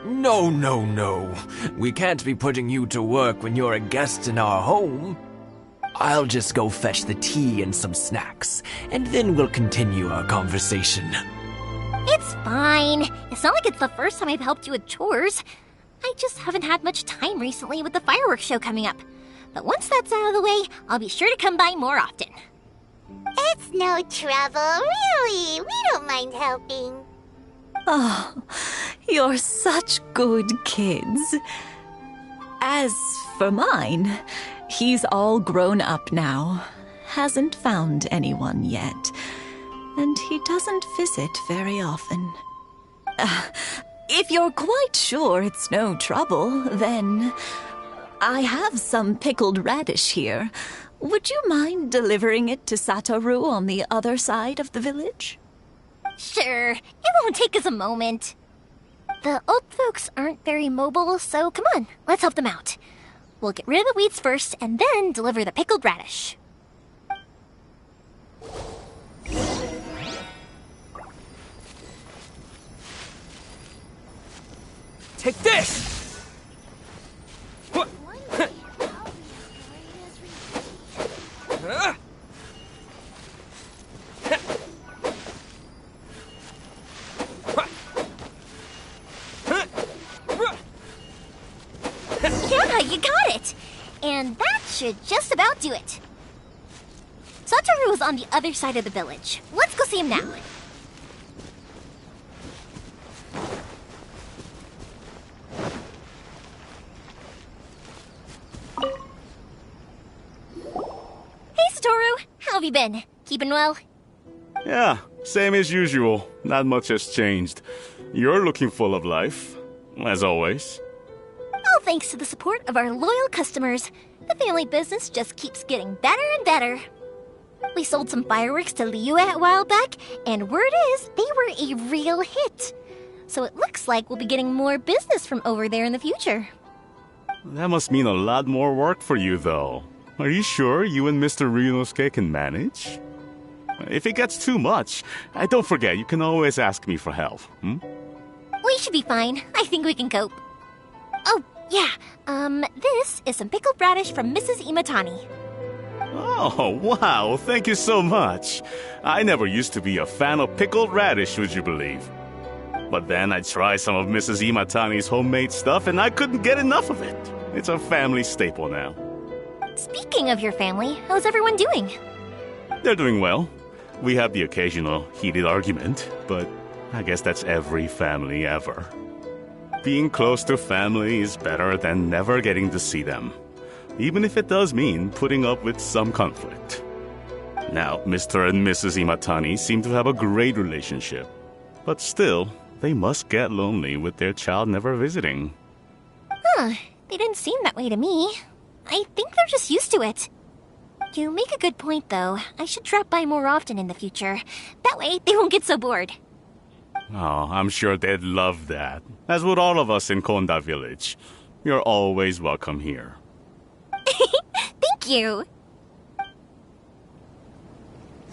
No, no, no. We can't be putting you to work when you're a guest in our home. I'll just go fetch the tea and some snacks, and then we'll continue our conversation. It's fine. It's not like it's the first time I've helped you with chores. I just haven't had much time recently with the fireworks show coming up. But once that's out of the way, I'll be sure to come by more often. It's no trouble, really. We don't mind helping. Oh, you're such good kids. As for mine, he's all grown up now. Hasn't found anyone yet. And he doesn't visit very often. If you're quite sure it's no trouble, then I have some pickled radish here. Would you mind delivering it to Satoru on the other side of the village? Sure, it won't take us a moment. The old folks aren't very mobile, so come on, let's help them out. We'll get rid of the weeds first, and then deliver the pickled radish. Take this! Yeah, you got it! And that should just about do it. Satoru is on the other side of the village. Let's go see him now. Hey, Satoru! How have you been? Keeping well? Yeah, same as usual. Not much has changed. You're looking full of life, as always. All thanks to the support of our loyal customers, the family business just keeps getting better and better. We sold some fireworks to Liyue a while back, and word is they were a real hit. So it looks like we'll be getting more business from over there in the future. That must mean a lot more work for you, though. Are you sure you and Mr. Ryunosuke can manage? If it gets too much, don't forget, you can always ask me for help, We should be fine. I think we can cope. Oh, yeah. This is some pickled radish from Mrs. Imatani. Oh, wow, thank you so much. I never used to be a fan of pickled radish, would you believe? But then I tried some of Mrs. Imatani's homemade stuff and I couldn't get enough of it. It's a family staple now. Speaking of your family, how's everyone doing? They're doing well. We have the occasional heated argument, but I guess that's every family ever. Being close to family is better than never getting to see them, even if it does mean putting up with some conflict. Now, Mr. and Mrs. Imatani seem to have a great relationship, but still, they must get lonely with their child never visiting. Huh, they didn't seem that way to me. I think they're just used to it. You make a good point, though. I should drop by more often in the future. That way, they won't get so bored. Oh, I'm sure they'd love that. As would all of us in Konda Village. You're always welcome here. Thank you.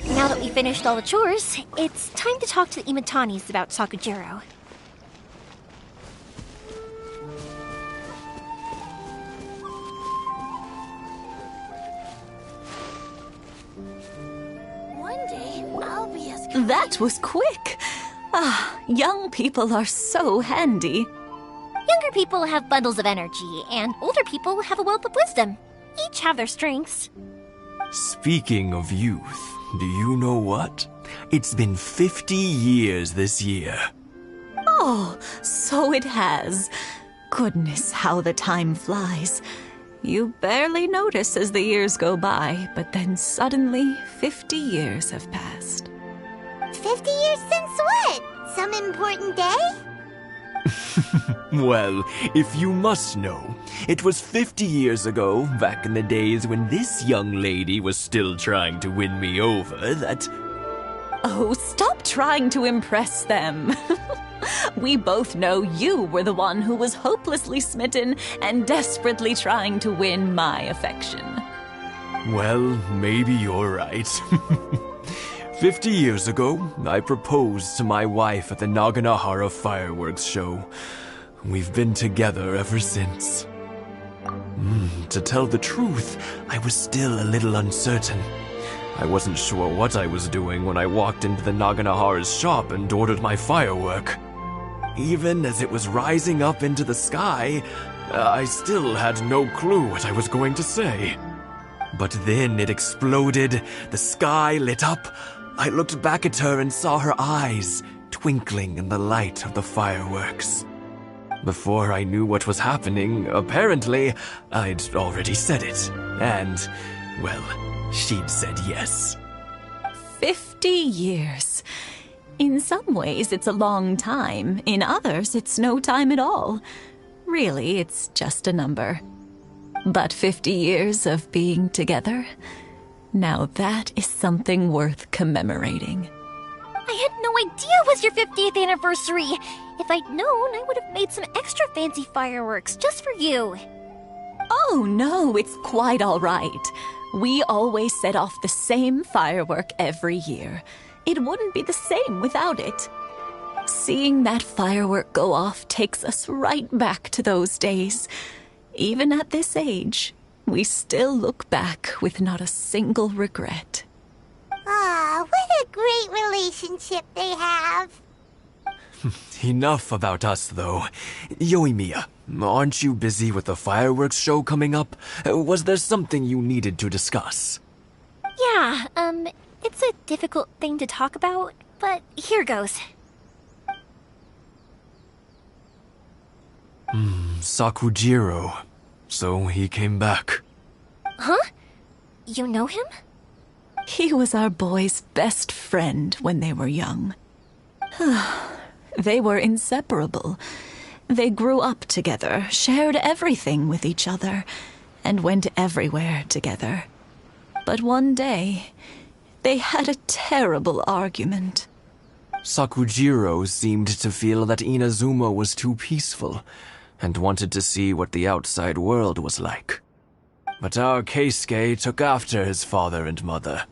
Now that we finished all the chores, it's time to talk to the Imatanis about Sakujiro. One day, I'll be as... That was quick. Ah, young people are so handy. Younger people have bundles of energy, and older people have a wealth of wisdom. Each have their strengths. Speaking of youth, do you know what? It's been 50 years this year. Oh, so it has. Goodness, how the time flies. You barely notice as the years go by, but then suddenly 50 years have passed. 50 years since what? Some important day? Well, if you must know, it was 50 years ago, back in the days when this young lady was still trying to win me over, that... Oh, stop trying to impress them. We both know you were the one who was hopelessly smitten and desperately trying to win my affection. Well, maybe you're right. 50 years ago, I proposed to my wife at the Naganahara fireworks show. We've been together ever since. To tell the truth, I was still a little uncertain. I wasn't sure what I was doing when I walked into the Naganahara's shop and ordered my firework. Even as it was rising up into the sky, I still had no clue what I was going to say. But then it exploded, the sky lit up. I looked back at her and saw her eyes twinkling in the light of the fireworks. Before I knew what was happening, apparently, I'd already said it. And, well, she'd said yes. 50 years. In some ways, it's a long time. In others, it's no time at all. Really, it's just a number. But 50 years of being together? Now that is something worth commemorating. I had no idea it was your 50th anniversary. If I'd known, I would have made some extra fancy fireworks just for you. Oh no, it's quite all right. We always set off the same firework every year. It wouldn't be the same without it. Seeing that firework go off takes us right back to those days. Even at this age, we still look back with not a single regret. Ah, what a great relationship they have. Enough about us, though. Yoimiya, aren't you busy with the fireworks show coming up? Was there something you needed to discuss? Yeah, it's a difficult thing to talk about, but here goes. Sakujiro. So he came back. Huh? You know him? He was our boy's best friend when they were young. They were inseparable. They grew up together, shared everything with each other, and went everywhere together. But one day, they had a terrible argument. Sakujiro seemed to feel that Inazuma was too peaceful, and wanted to see what the outside world was like. But our Keisuke took after his father and mother.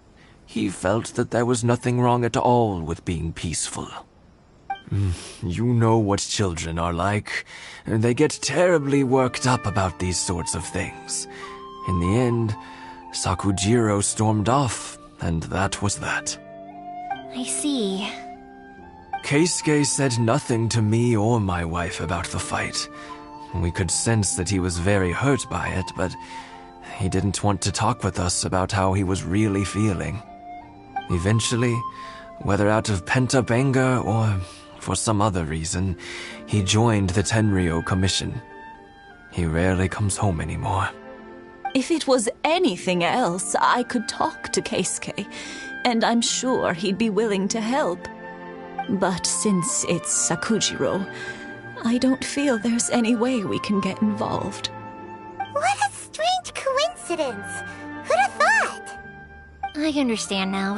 He felt that there was nothing wrong at all with being peaceful. You know what children are like. They get terribly worked up about these sorts of things. In the end, Sakujiro stormed off, and that was that. I see. Keisuke said nothing to me or my wife about the fight. We could sense that he was very hurt by it, but he didn't want to talk with us about how he was really feeling. Eventually, whether out of pent-up anger or for some other reason, he joined the Tenryo Commission. He rarely comes home anymore. If it was anything else, I could talk to Keisuke, and I'm sure he'd be willing to help. But since it's Sakujiro, I don't feel there's any way we can get involved. What a strange coincidence. Who'd have thought? I understand now.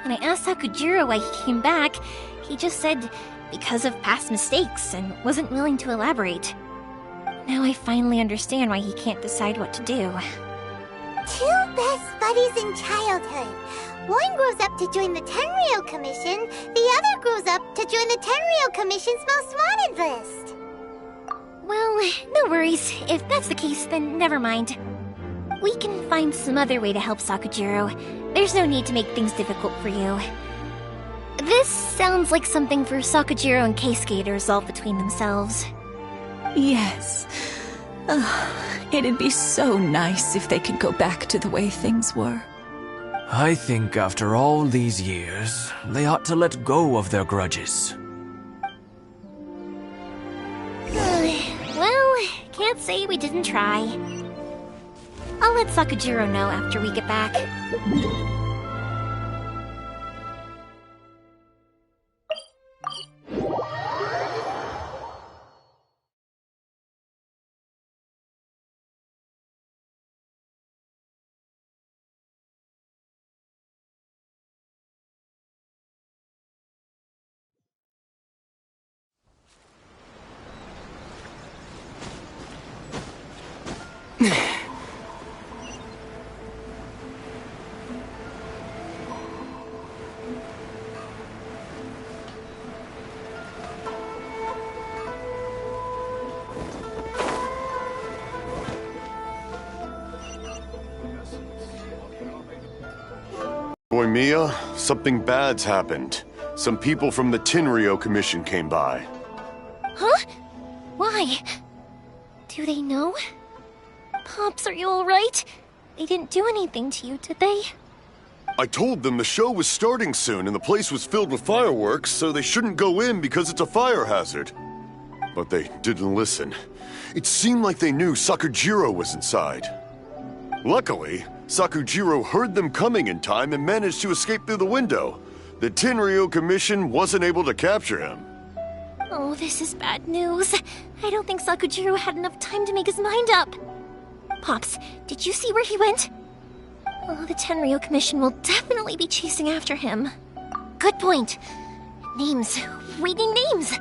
When I asked Sakujiro why he came back, he just said because of past mistakes and wasn't willing to elaborate. Now I finally understand why he can't decide what to do. Two best buddies in childhood. One grows up to join the Tenryou Commission, the other grows up to join the Tenryou Commission's most wanted list. Well, no worries. If that's the case, then never mind. We can find some other way to help Sakujiro. There's no need to make things difficult for you. This sounds like something for Sakujiro and Keisuke to resolve between themselves. Yes. It'd be so nice if they could go back to the way things were. I think after all these years, they ought to let go of their grudges. Well, can't say we didn't try. I'll let Sakujiro know after we get back. Boy Mia, something bad's happened. Some people from the Tenryou Commission came by. Huh? Why? Do they know? Pops, are you alright? They didn't do anything to you, did they? I told them the show was starting soon and the place was filled with fireworks, so they shouldn't go in because it's a fire hazard. But they didn't listen. It seemed like they knew Sakujiro was inside. Luckily, Sakujiro heard them coming in time and managed to escape through the window. The Tenryou Commission wasn't able to capture him. Oh, this is bad news. I don't think Sakujiro had enough time to make his mind up. Pops, did you see where he went? Oh, the Tenryou Commission will definitely be chasing after him. Good point. Names. Reading names.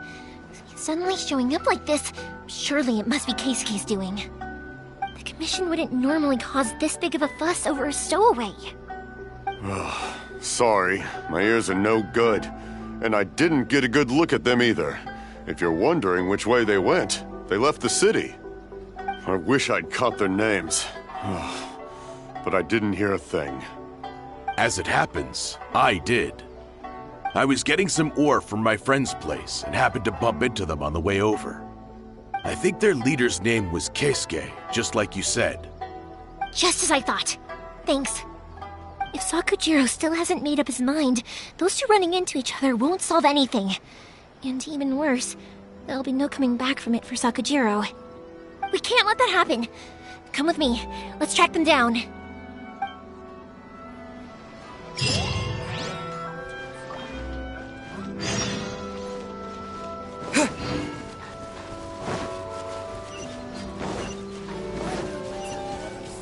Suddenly showing up like this, surely it must be Keisuke's doing. The Commission wouldn't normally cause this big of a fuss over a stowaway. Sorry, my ears are no good. And I didn't get a good look at them either. If you're wondering which way they went, they left the city. I wish I'd caught their names. But I didn't hear a thing. As it happens, I did. I was getting some ore from my friend's place and happened to bump into them on the way over. I think their leader's name was Keisuke, just like you said. Just as I thought. Thanks. If Sakujiro still hasn't made up his mind, those two running into each other won't solve anything. And even worse, there'll be no coming back from it for Sakujiro. We can't let that happen. Come with me. Let's track them down.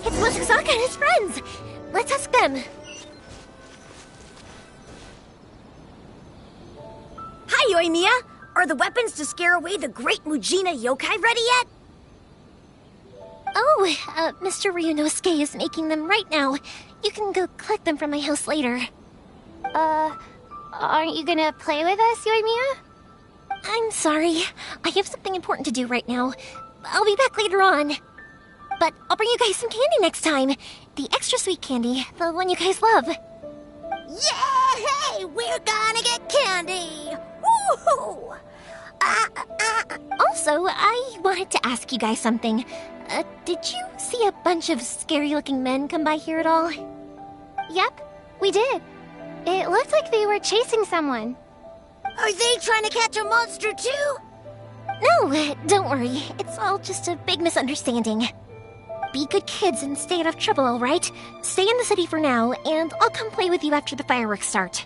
It's Mochizaka and his friends! Let's ask them. Hi, Yoimiya! Are the weapons to scare away the great Mujina yokai ready yet? Oh, Mr. Ryunosuke is making them right now. You can go collect them from my house later. Aren't you gonna play with us, Yoimiya? I'm sorry. I have something important to do right now. I'll be back later on. But I'll bring you guys some candy next time. The extra sweet candy, the one you guys love. Yay! We're gonna get candy! Woohoo! Also, I wanted to ask you guys something. Did you see a bunch of scary-looking men come by here at all? Yep, we did. It looked like they were chasing someone. Are they trying to catch a monster too? No, don't worry. It's all just a big misunderstanding. Be good kids and stay out of trouble, alright? Stay in the city for now, and I'll come play with you after the fireworks start.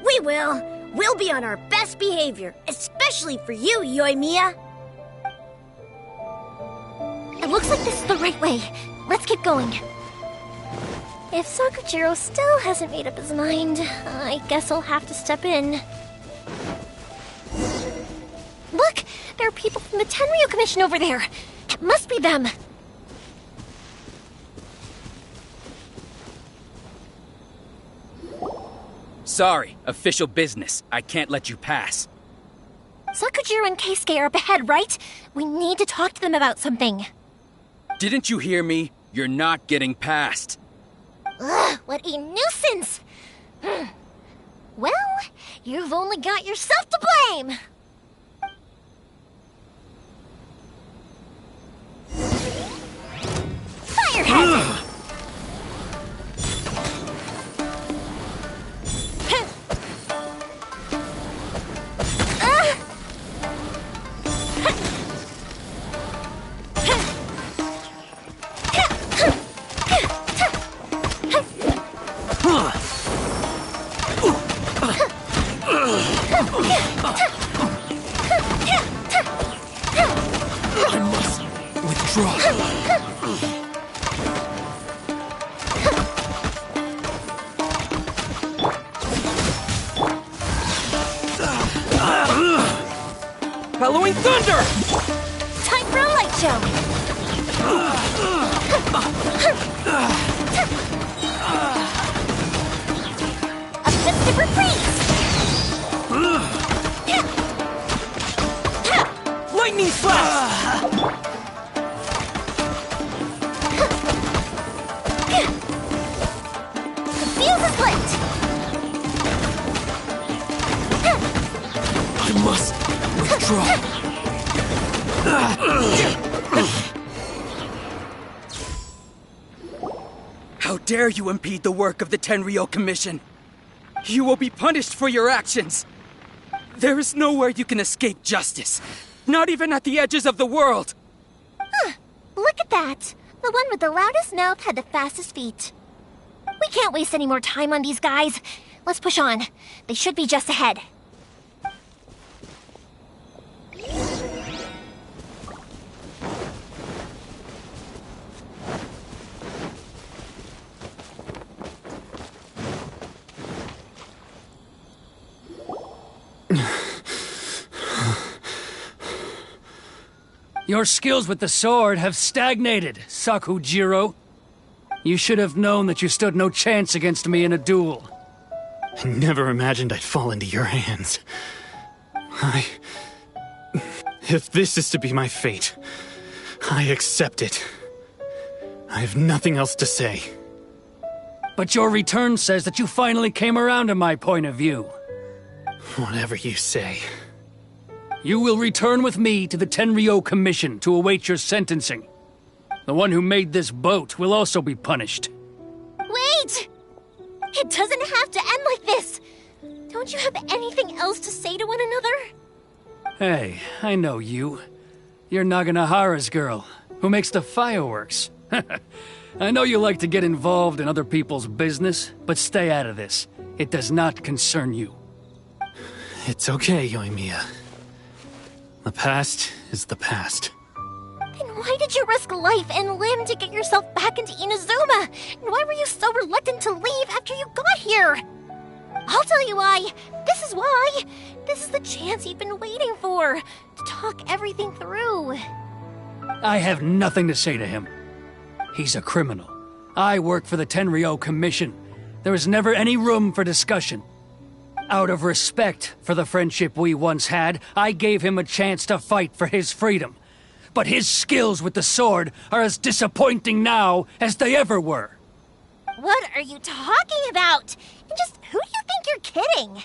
We will. We'll be on our best behavior, especially for you, Yoimiya. It looks like this is the right way. Let's get going. If Sakujiro still hasn't made up his mind, I guess I'll have to step in. people from the Tenryu Commission over there. It must be them. Sorry, official business. I can't let you pass. Sakujiro and Keisuke are up ahead, right? We need to talk to them about something. Didn't you hear me? You're not getting past. Ugh, what a nuisance! Well, you've only got yourself to blame! Fire hazard! Halloween Thunder! Time for a light show! A festive reprise! Lightning Slash! The fuse is lit! I must withdraw. How dare you impede the work of the Tenryu Commission? You will be punished for your actions. There is nowhere you can escape justice. Not even at the edges of the world. Huh. Look at that. The one with the loudest mouth had the fastest feet. We can't waste any more time on these guys. Let's push on. They should be just ahead. Your skills with the sword have stagnated, Sakujiro. You should have known that you stood no chance against me in a duel. I never imagined I'd fall into your hands. If this is to be my fate, I accept it. I have nothing else to say. But your return says that you finally came around to my point of view. Whatever you say. You will return with me to the Tenryu Commission to await your sentencing. The one who made this boat will also be punished. Wait! It doesn't have to end like this! Don't you have anything else to say to one another? Hey, I know you. You're Naganohara's girl, who makes the fireworks. I know you like to get involved in other people's business, but stay out of this. It does not concern you. It's okay, Yoimiya. The past is the past. Then why did you risk life and limb to get yourself back into Inazuma? And why were you so reluctant to leave after you got here? I'll tell you why. This is why. This is the chance you've been waiting for. To talk everything through. I have nothing to say to him. He's a criminal. I work for the Tenryu Commission. There is never any room for discussion. Out of respect for the friendship we once had, I gave him a chance to fight for his freedom. But his skills with the sword are as disappointing now as they ever were. What are you talking about? And just who do you think you're kidding?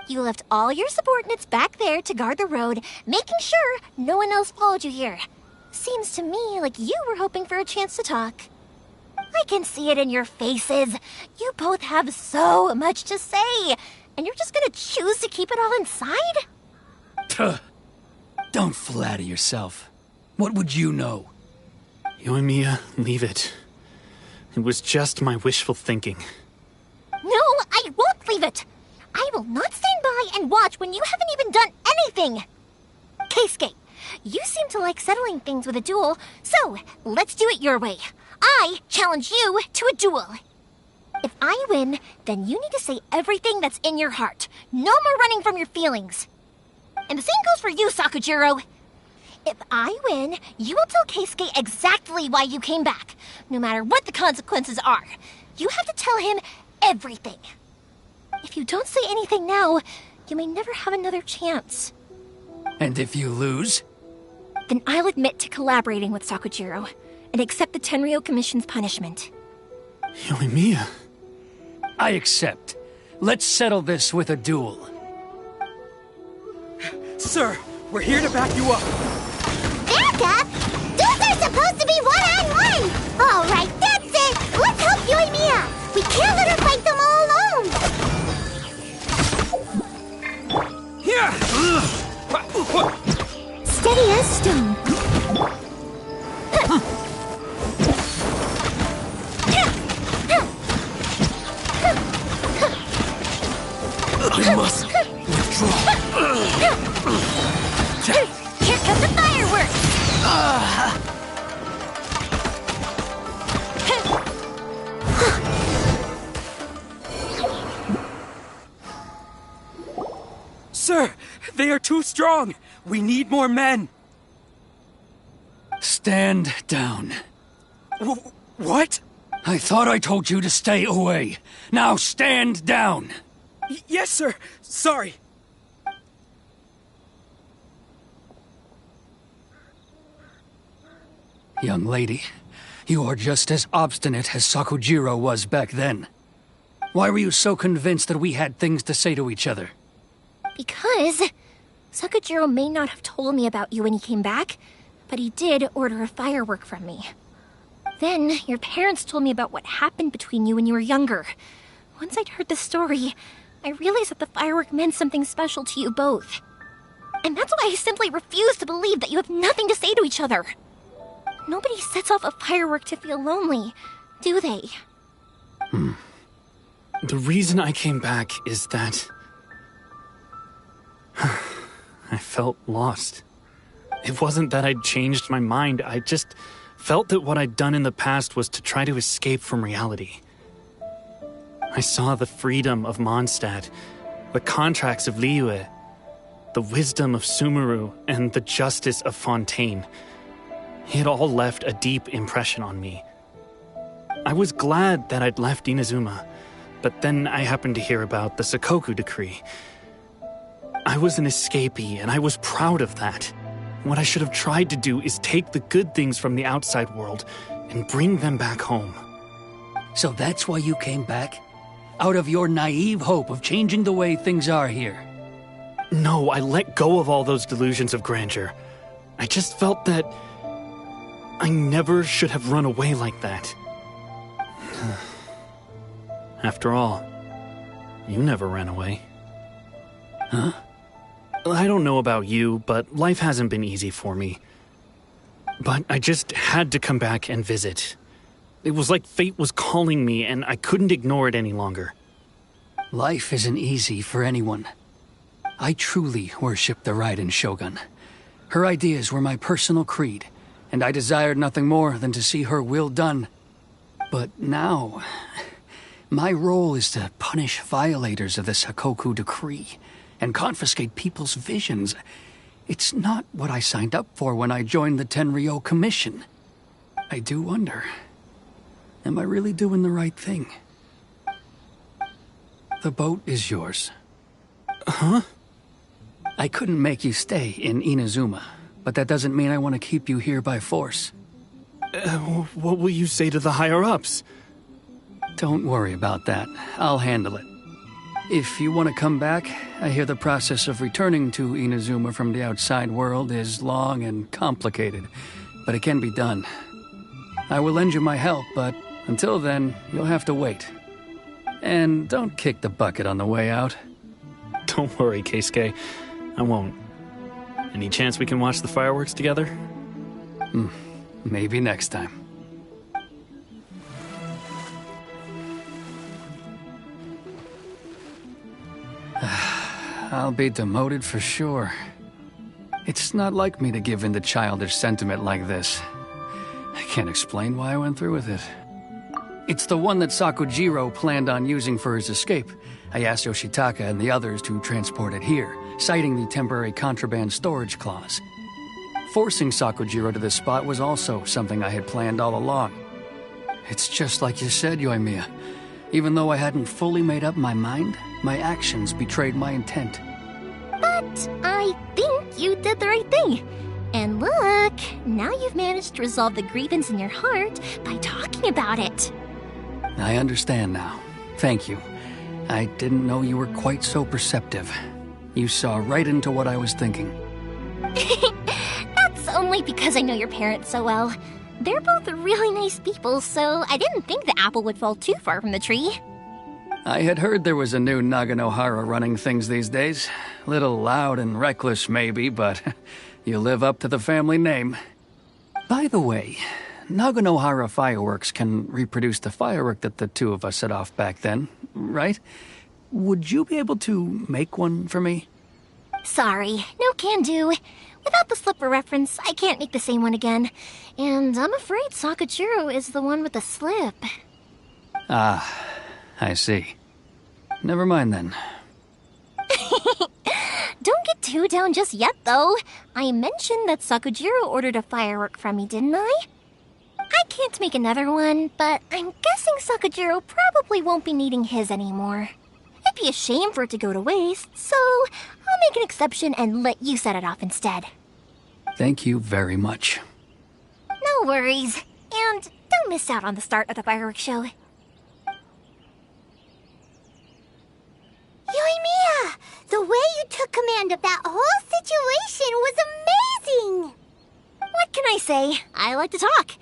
You left all your subordinates back there to guard the road, making sure no one else followed you here. Seems to me like you were hoping for a chance to talk. I can see it in your faces. You both have so much to say. And you're just gonna choose to keep it all inside? Don't flatter yourself. What would you know? Yoimiya, leave it. It was just my wishful thinking. No, I won't leave it. I will not stand by and watch when you haven't even done anything. Keisuke, you seem to like settling things with a duel, so let's do it your way. I challenge you to a duel. If I win, then you need to say everything that's in your heart. No more running from your feelings. And the same goes for you, Sakujiro. If I win, you will tell Keisuke exactly why you came back, no matter what the consequences are. You have to tell him everything. If you don't say anything now, you may never have another chance. And if you lose? Then I'll admit to collaborating with Sakujiro and accept the Tenryou Commission's punishment. Yoimiya. I accept. Let's settle this with a duel. Sir, we're here to back you up. Back up? Duels are supposed to be one-on-one! Alright, that's it! Let's help Yoimiya! We can't let her fight them all alone! Yeah! Steady as stone. I must withdraw. Here come the fireworks! Sir, they are too strong. We need more men. Stand down. What? I thought I told you to stay away. Now stand down. Yes, sir. Sorry. Young lady, you are just as obstinate as Sakujiro was back then. Why were you so convinced that we had things to say to each other? Because Sakujiro may not have told me about you when he came back, but he did order a firework from me. Then your parents told me about what happened between you when you were younger. Once I'd heard the story, I realized that the firework meant something special to you both. And that's why I simply refuse to believe that you have nothing to say to each other. Nobody sets off a firework to feel lonely, do they? The reason I came back is that I felt lost. It wasn't that I'd changed my mind, I just felt that what I'd done in the past was to try to escape from reality. I saw the freedom of Mondstadt, the contracts of Liyue, the wisdom of Sumeru, and the justice of Fontaine. It all left a deep impression on me. I was glad that I'd left Inazuma, but then I happened to hear about the Sakoku decree. I was an escapee, and I was proud of that. What I should have tried to do is take the good things from the outside world and bring them back home. So that's why you came back? Out of your naive hope of changing the way things are here? No, I let go of all those delusions of grandeur. I just felt that I never should have run away like that. After all, you never ran away. Huh? I don't know about you, but life hasn't been easy for me. But I just had to come back and visit. It was like fate was calling me, and I couldn't ignore it any longer. Life isn't easy for anyone. I truly worship the Raiden Shogun. Her ideas were my personal creed, and I desired nothing more than to see her will done. But now, my role is to punish violators of the Sakoku decree and confiscate people's visions. It's not what I signed up for when I joined the Tenryou Commission. I do wonder, am I really doing the right thing? The boat is yours. Huh? I couldn't make you stay in Inazuma, but that doesn't mean I want to keep you here by force. What will you say to the higher-ups? Don't worry about that. I'll handle it. If you want to come back, I hear the process of returning to Inazuma from the outside world is long and complicated, but it can be done. I will lend you my help, but until then, you'll have to wait. And don't kick the bucket on the way out. Don't worry, Keisuke. I won't. Any chance we can watch the fireworks together? Maybe next time. I'll be demoted for sure. It's not like me to give in to childish sentiment like this. I can't explain why I went through with it. It's the one that Sakujiro planned on using for his escape. I asked Yoshitaka and the others to transport it here, citing the temporary contraband storage clause. Forcing Sakujiro to this spot was also something I had planned all along. It's just like you said, Yoimiya. Even though I hadn't fully made up my mind, my actions betrayed my intent. But I think you did the right thing. And look, now you've managed to resolve the grievance in your heart by talking about it. I understand now. Thank you. I didn't know you were quite so perceptive. You saw right into what I was thinking. That's only because I know your parents so well. They're both really nice people, so I didn't think the apple would fall too far from the tree. I had heard there was a new Naganohara running things these days. Little loud and reckless, maybe, but you live up to the family name. By the way, Naganohara fireworks can reproduce the firework that the two of us set off back then, right? Would you be able to make one for me? Sorry, no can do. Without the slipper reference, I can't make the same one again. And I'm afraid Sakujiro is the one with the slip. Ah, I see. Never mind then. Don't get too down just yet, though. I mentioned that Sakujiro ordered a firework from me, didn't I? I can't make another one, but I'm guessing Sakujiro probably won't be needing his anymore. It'd be a shame for it to go to waste, so I'll make an exception and let you set it off instead. Thank you very much. No worries. And don't miss out on the start of the fireworks show. Yoimiya! The way you took command of that whole situation was amazing! What can I say? I like to talk.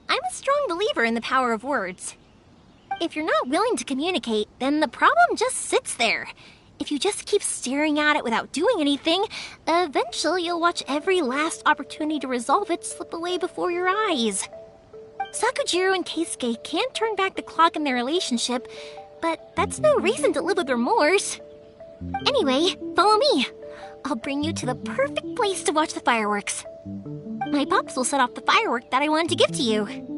I'm a strong believer in the power of words. If you're not willing to communicate, then the problem just sits there. If you just keep staring at it without doing anything, eventually you'll watch every last opportunity to resolve it slip away before your eyes. Sakujiro and Keisuke can't turn back the clock in their relationship, but that's no reason to live with remorse. Anyway, follow me. I'll bring you to the perfect place to watch the fireworks. My pops will set off the firework that I wanted to give to you.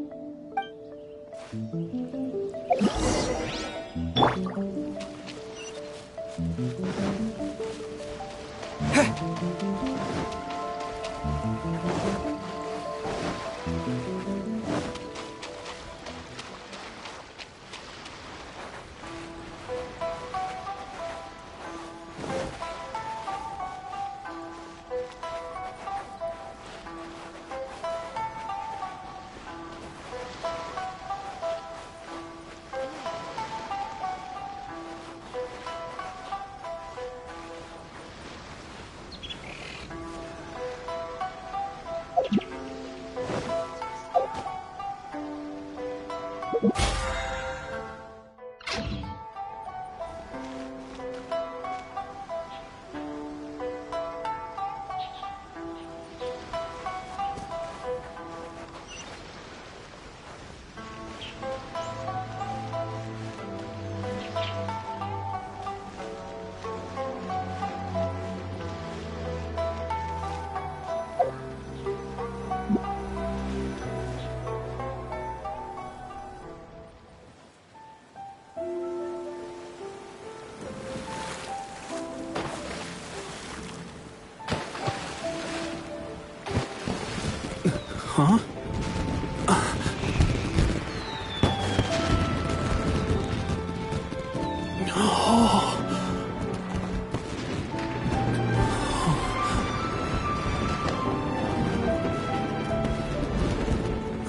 Huh?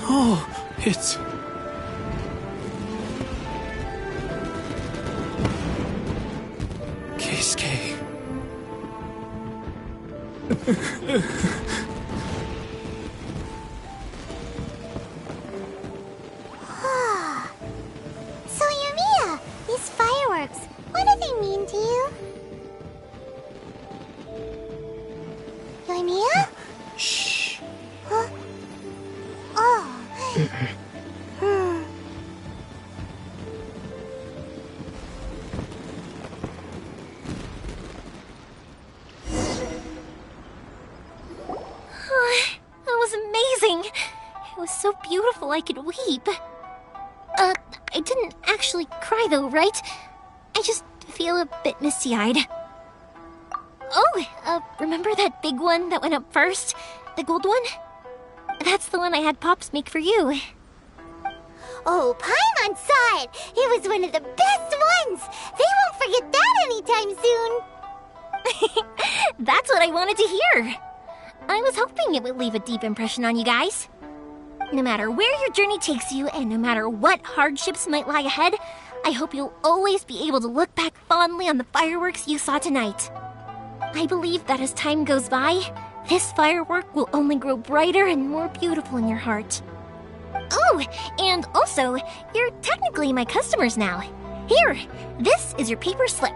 Oh, it's... Keisuke. So, Yoimiya, these fireworks, what do they mean to you? Yoimiya? Shh. Huh? Oh. That was amazing. It was so beautiful I could weep. I didn't actually cry though, right? I just feel a bit misty-eyed. Oh, remember that big one that went up first? The gold one? That's the one I had Pops make for you. Oh, Paimon saw it! It was one of the best ones! They won't forget that anytime soon! That's what I wanted to hear! I was hoping it would leave a deep impression on you guys. No matter where your journey takes you, and no matter what hardships might lie ahead, I hope you'll always be able to look back fondly on the fireworks you saw tonight. I believe that as time goes by, this firework will only grow brighter and more beautiful in your heart. Oh, and also, you're technically my customers now. Here, this is your paper slip.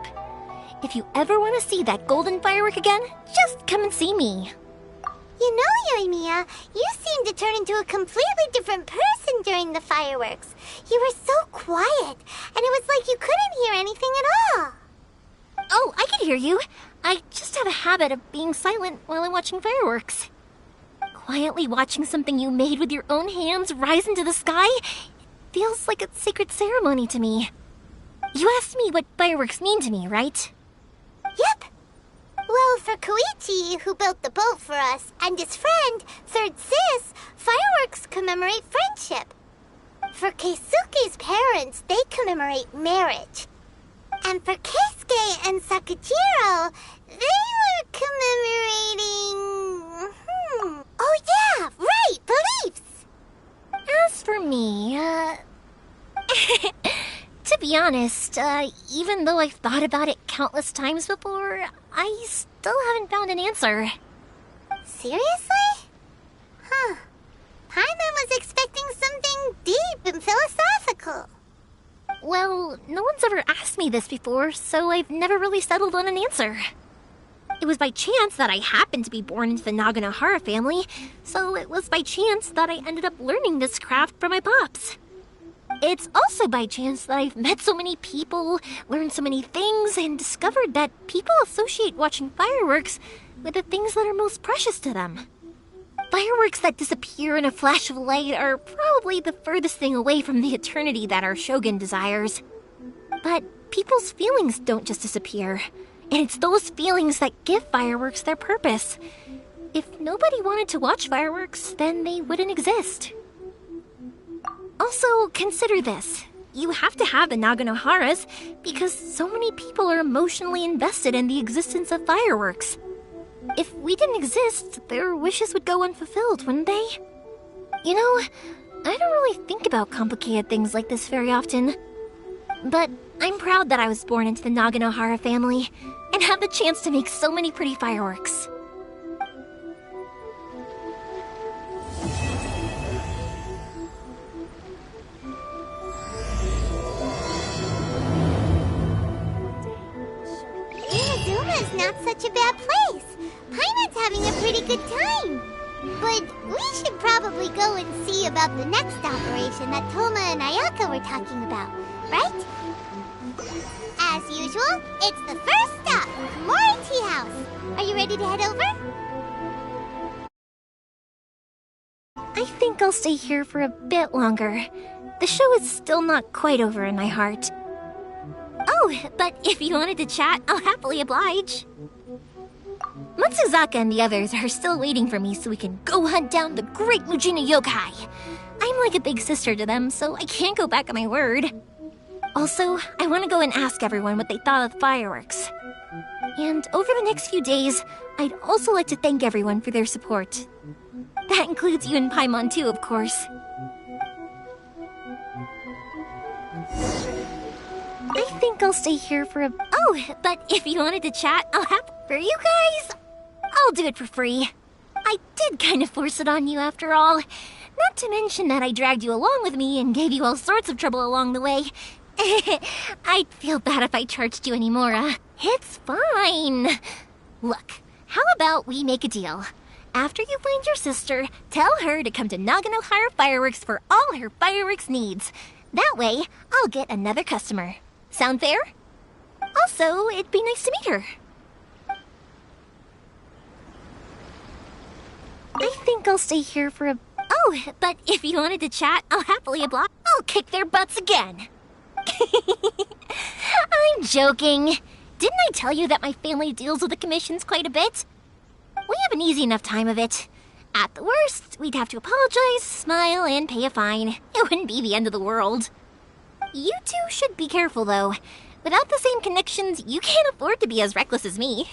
If you ever want to see that golden firework again, just come and see me. You know, Yoimiya, you seemed to turn into a completely different person during the fireworks. You were so quiet, and it was like you couldn't hear anything at all. Oh, I can hear you. I just have a habit of being silent while I'm watching fireworks. Quietly watching something you made with your own hands rise into the sky, it feels like a sacred ceremony to me. You asked me what fireworks mean to me, right? Yep. Well, for Koichi, who built the boat for us, and his friend, Third Sis, fireworks commemorate friendship. For Keisuke's parents, they commemorate marriage. And for Keisuke and Sakujiro, they were commemorating... Oh yeah, right, beliefs! As for me, to be honest, even though I've thought about it countless times before, I still haven't found an answer. Seriously? Huh. Paimon was expecting something deep and philosophical. Well, no one's ever asked me this before, so I've never really settled on an answer. It was by chance that I happened to be born into the Naganohara family, so it was by chance that I ended up learning this craft from my pops. It's also by chance that I've met so many people, learned so many things, and discovered that people associate watching fireworks with the things that are most precious to them. Fireworks that disappear in a flash of light are probably the furthest thing away from the eternity that our shogun desires. But people's feelings don't just disappear, and it's those feelings that give fireworks their purpose. If nobody wanted to watch fireworks, then they wouldn't exist. Also, consider this. You have to have the Naganoharas because so many people are emotionally invested in the existence of fireworks. If we didn't exist, their wishes would go unfulfilled, wouldn't they? You know, I don't really think about complicated things like this very often. But I'm proud that I was born into the Naganohara family and have the chance to make so many pretty fireworks. Inazuma's not such a bad place. Paimon's having a pretty good time. But we should probably go and see about the next operation that Toma and Ayaka were talking about, right? As usual, it's the first stop, Komori Tea House. Are you ready to head over? I think I'll stay here for a bit longer. The show is still not quite over in my heart. Oh, but if you wanted to chat, I'll happily oblige. Matsuzaka and the others are still waiting for me so we can go hunt down the great Mujina yokai. I'm like a big sister to them, so I can't go back on my word. Also, I want to go and ask everyone what they thought of the fireworks. And over the next few days, I'd also like to thank everyone for their support. That includes you and Paimon too, of course. I think I'll stay here for a... Oh, but if you wanted to chat, I'll have... For you guys, I'll do it for free. I did kind of force it on you after all. Not to mention that I dragged you along with me and gave you all sorts of trouble along the way. I'd feel bad if I charged you anymore. It's fine. Look, how about we make a deal? After you find your sister, tell her to come to Naganohara Fireworks for all her fireworks needs. That way, I'll get another customer. Sound fair? Also, it'd be nice to meet her. I think I'll stay here for a... Oh, but if you wanted to chat, I'll happily oblige. I'll kick their butts again. I'm joking. Didn't I tell you that my family deals with the commissions quite a bit? We have an easy enough time of it. At the worst, we'd have to apologize, smile, and pay a fine. It wouldn't be the end of the world. You two should be careful, though. Without the same connections, you can't afford to be as reckless as me.